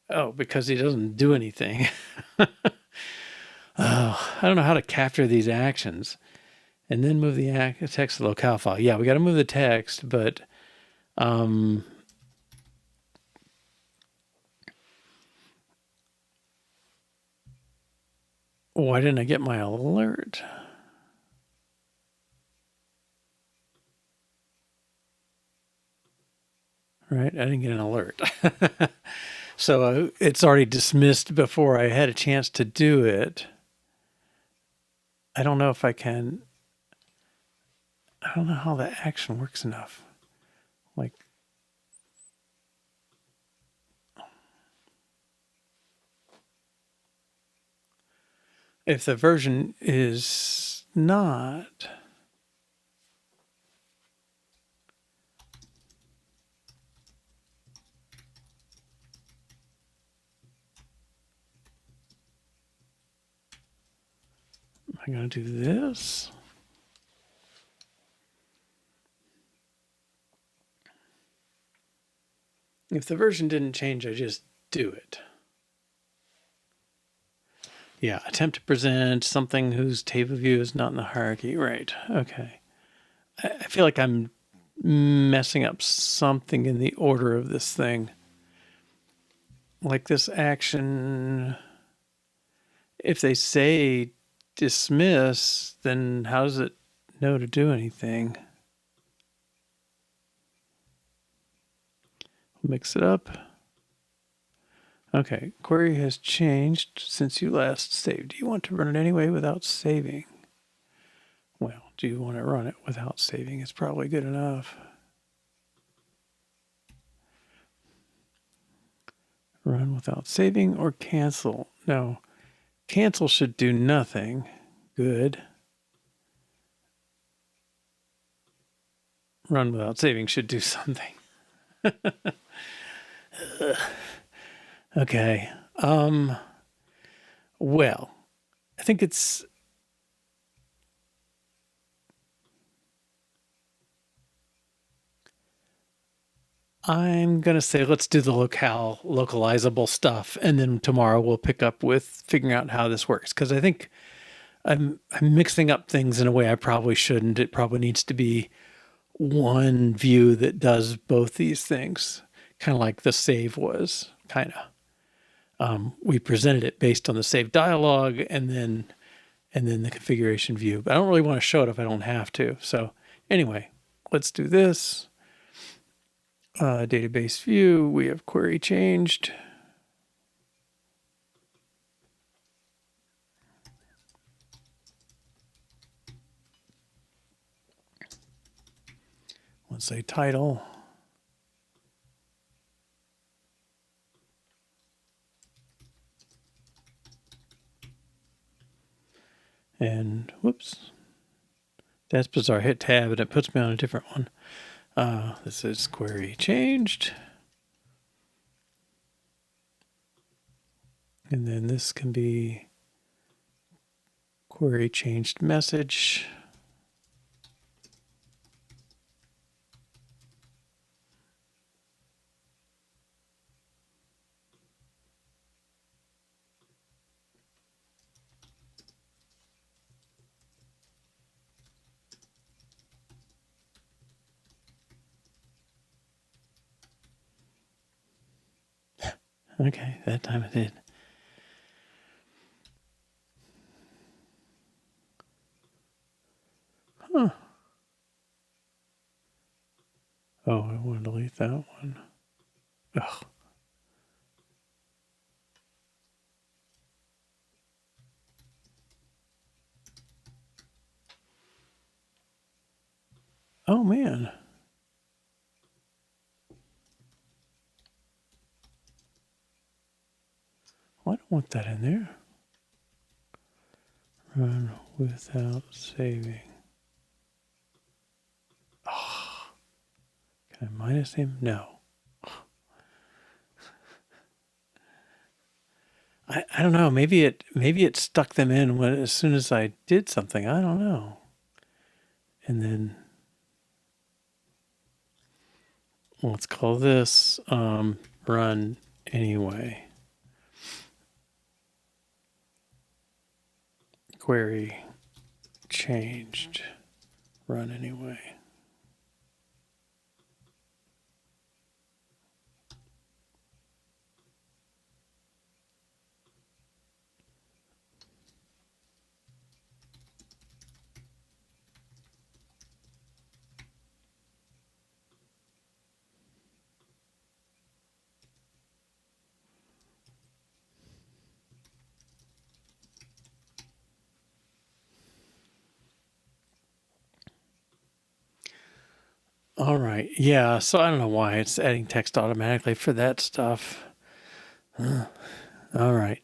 Oh, because he doesn't do anything. Oh, I don't know how to capture these actions. And then move the text to the locale file. Yeah, we got to move the text, but why didn't I get my alert? Right, I didn't get an alert. So it's already dismissed before I had a chance to do it. I don't know if I can... I don't know how the action works enough. Like... If the version is not... Am I going to do this? If the version didn't change, I just do it. Yeah, attempt to present something whose table view is not in the hierarchy. Right, okay. I feel like I'm messing up something in the order of this thing. Like this action, if they say dismiss, then how does it know to do anything? Mix it up. Okay, query has changed since you last saved. Do you want to run it anyway without saving? Well, do you want to run it without saving? It's probably good enough. Run without saving or cancel? No, cancel should do nothing. Good. Run without saving should do something. Okay. Well, I think it's... I'm going to say let's do the localizable stuff, and then tomorrow we'll pick up with figuring out how this works, because I think I'm mixing up things in a way I probably shouldn't. It probably needs to be one view that does both these things, kind of like the save was, kind of. We presented it based on the save dialog and then the configuration view, but I don't really want to show it if I don't have to. So anyway, let's do this. Database view, we have query changed. Let's say title. And whoops, that's bizarre. Hit tab and it puts me on a different one. This is query changed. And then this can be query changed message. Okay, that time it did. Huh. Oh, I want to delete that one. Ugh. Oh, man. Well, I don't want that in there. Run without saving. Oh. Can I minus him? No. I don't know. Maybe it stuck them in as soon as I did something. I don't know. And then let's call this run anyway. Query changed. Run anyway. All right. Yeah. So I don't know why it's adding text automatically for that stuff. All right.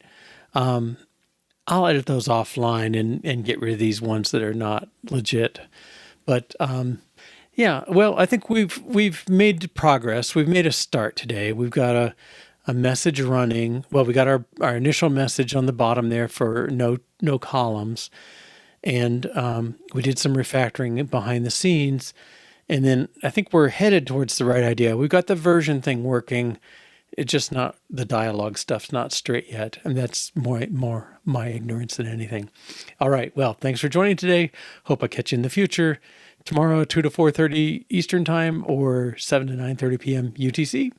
I'll edit those offline and get rid of these ones that are not legit. But yeah, well, I think we've made progress. We've made a start today. We've got a message running. Well, we got our initial message on the bottom there for no columns. And we did some refactoring behind the scenes. And then I think we're headed towards the right idea. We've got the version thing working. It's just not, the dialogue stuff's not straight yet. And that's more my ignorance than anything. All right. Well, thanks for joining today. Hope I catch you in the future. Tomorrow, 2 to 4:30 Eastern time or 7 to 9:30 p.m. UTC.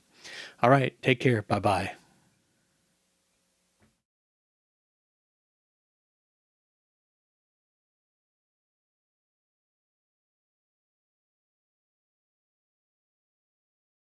All right. Take care. Bye-bye.